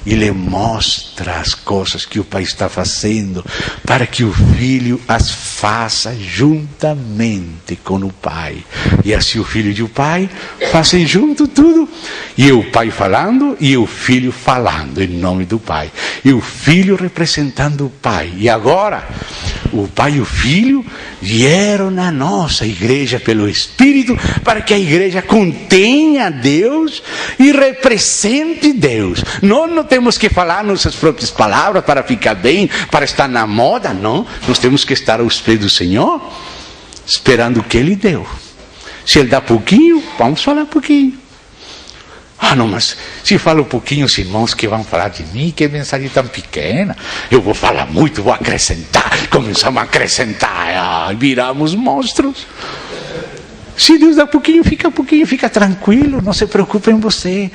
e lhe mostra as coisas que o Pai está fazendo, para que o Filho as faça juntamente com o Pai. E assim o Filho e o Pai fazem junto tudo. E o Pai falando e o Filho falando em nome do Pai. E o Filho representando o Pai. E agora, o Pai e o Filho vieram na nossa igreja pelo Espírito, para que a igreja contenha Deus e represente Deus. Nós não temos que falar nossas próprias palavras para ficar bem, para estar na moda, não. Nós temos que estar aos pés do Senhor, esperando o que Ele deu. Se Ele dá pouquinho, vamos falar pouquinho. Ah, não, mas se fala um pouquinho, os irmãos que vão falar de mim, que mensagem tão pequena. Eu vou falar muito, vou acrescentar. Começamos a acrescentar, viramos monstros. Se Deus dá pouquinho, fica tranquilo, não se preocupe em você.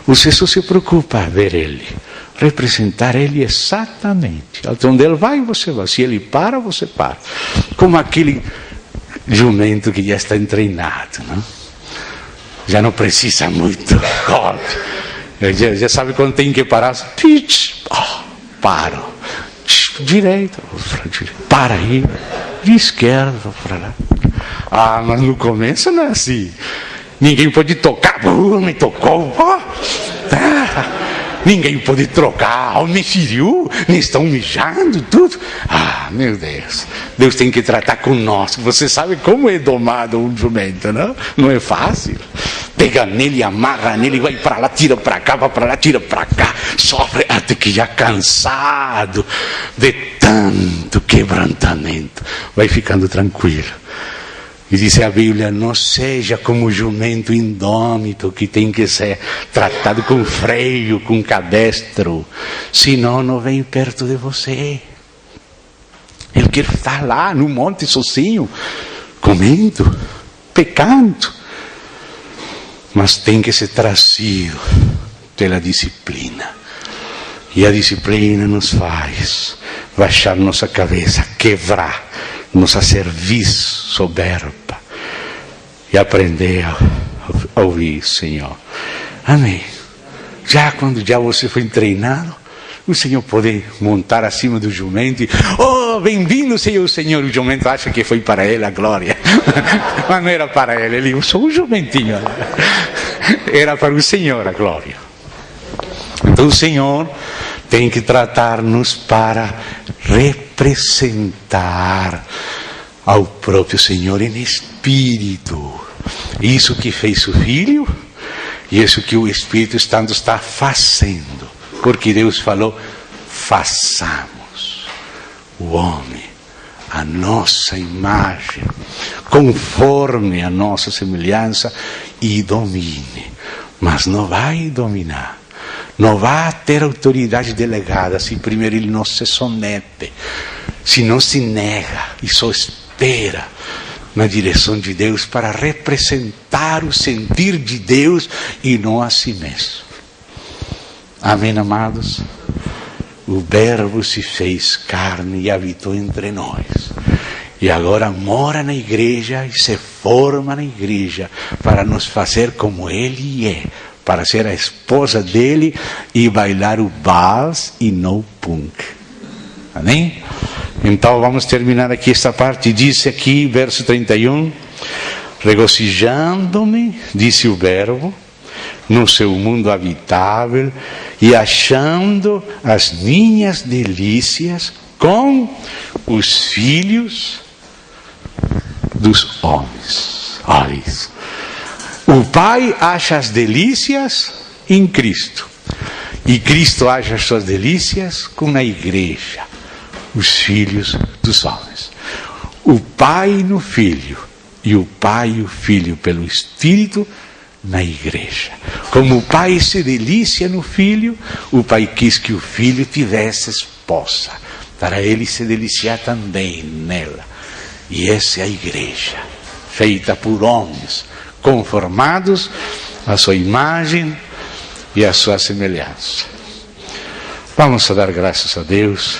Você só se preocupa em ver Ele, representar Ele exatamente. Até onde Ele vai, você vai. Se Ele para, você para. Como aquele jumento que já está treinado, não? Já não precisa muito golpe. Já sabe quando tem que parar. Paro. Direito. Para aí. De esquerda para lá. Ah, mas no começo não é assim. Ninguém pode tocar. Me tocou. Ninguém pode trocar. Me feriu. Me estão mijando tudo. Ah, meu Deus. Deus tem que tratar conosco. Você sabe como é domado um jumento, não? Não é fácil. Pega nele, amarra nele, vai para lá, tira para cá, vai para lá, tira para cá. Sofre até que já cansado de tanto quebrantamento, vai ficando tranquilo. E diz a Bíblia, não seja como o jumento indômito que tem que ser tratado com freio, com cabestro, senão não vem perto de você. Ele quer estar lá no monte sozinho, comendo, pecando. Mas tem que ser trazido pela disciplina. E a disciplina nos faz baixar nossa cabeça, quebrar nossa cerviz soberba e aprender a ouvir o Senhor. Amém. Já quando você foi treinado, o Senhor pode montar acima do jumento e, bem-vindo, Senhor. O Senhor, o jumento acha que foi para ele a glória. Mas não era para ele. Ele disse, sou um jumentinho. Era para o Senhor a glória. Então o Senhor tem que tratar-nos para representar ao próprio Senhor em espírito. Isso que fez o Filho e isso que o Espírito Santo está fazendo. Porque Deus falou, façamos o homem a nossa imagem, conforme a nossa semelhança, e domine. Mas não vai dominar, não vai ter autoridade delegada se primeiro ele não se somete, se não se nega e só espera na direção de Deus para representar o sentir de Deus e não a si mesmo. Amém, amados? O Verbo se fez carne e habitou entre nós. E agora mora na igreja e se forma na igreja para nos fazer como Ele é, para ser a esposa dele e bailar o vals e não o punk. Amém? Então vamos terminar aqui esta parte. Diz aqui, verso 31, regozijando-me, disse o Verbo, no seu mundo habitável e achando as minhas delícias com os filhos dos homens. Olha isso. O Pai acha as delícias em Cristo. E Cristo acha as suas delícias com a igreja, os filhos dos homens. O Pai no Filho e o Pai e o Filho pelo Espírito na igreja. Como o Pai se delicia no Filho, o Pai quis que o Filho tivesse esposa, para ele se deliciar também nela. E essa é a igreja, feita por homens, conformados à sua imagem e à sua semelhança. Vamos a dar graças a Deus,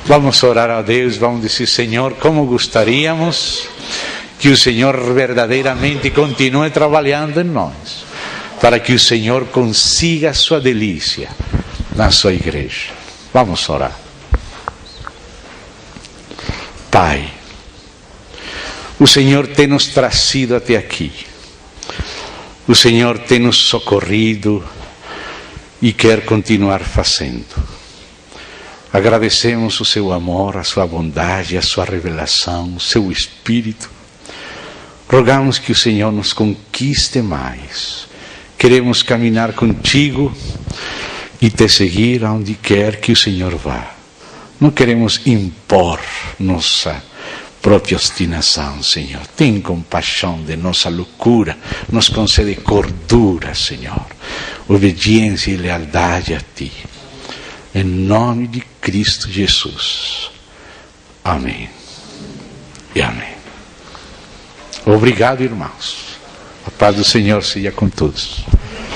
vamos orar a Deus, vamos dizer, Senhor, como gostaríamos que o Senhor verdadeiramente continue trabalhando em nós, para que o Senhor consiga a sua delícia na sua igreja. Vamos orar. Pai, o Senhor tem nos trazido até aqui. O Senhor tem nos socorrido e quer continuar fazendo. Agradecemos o seu amor, a sua bondade, a sua revelação, o seu Espírito. Rogamos que o Senhor nos conquiste mais. Queremos caminhar contigo e te seguir aonde quer que o Senhor vá. Não queremos impor nossa própria obstinação, Senhor. Tem compaixão de nossa loucura, nos concede cordura, Senhor, obediência e lealdade a Ti. Em nome de Cristo Jesus. Amém. E amém. Obrigado, irmãos. A paz do Senhor seja com todos.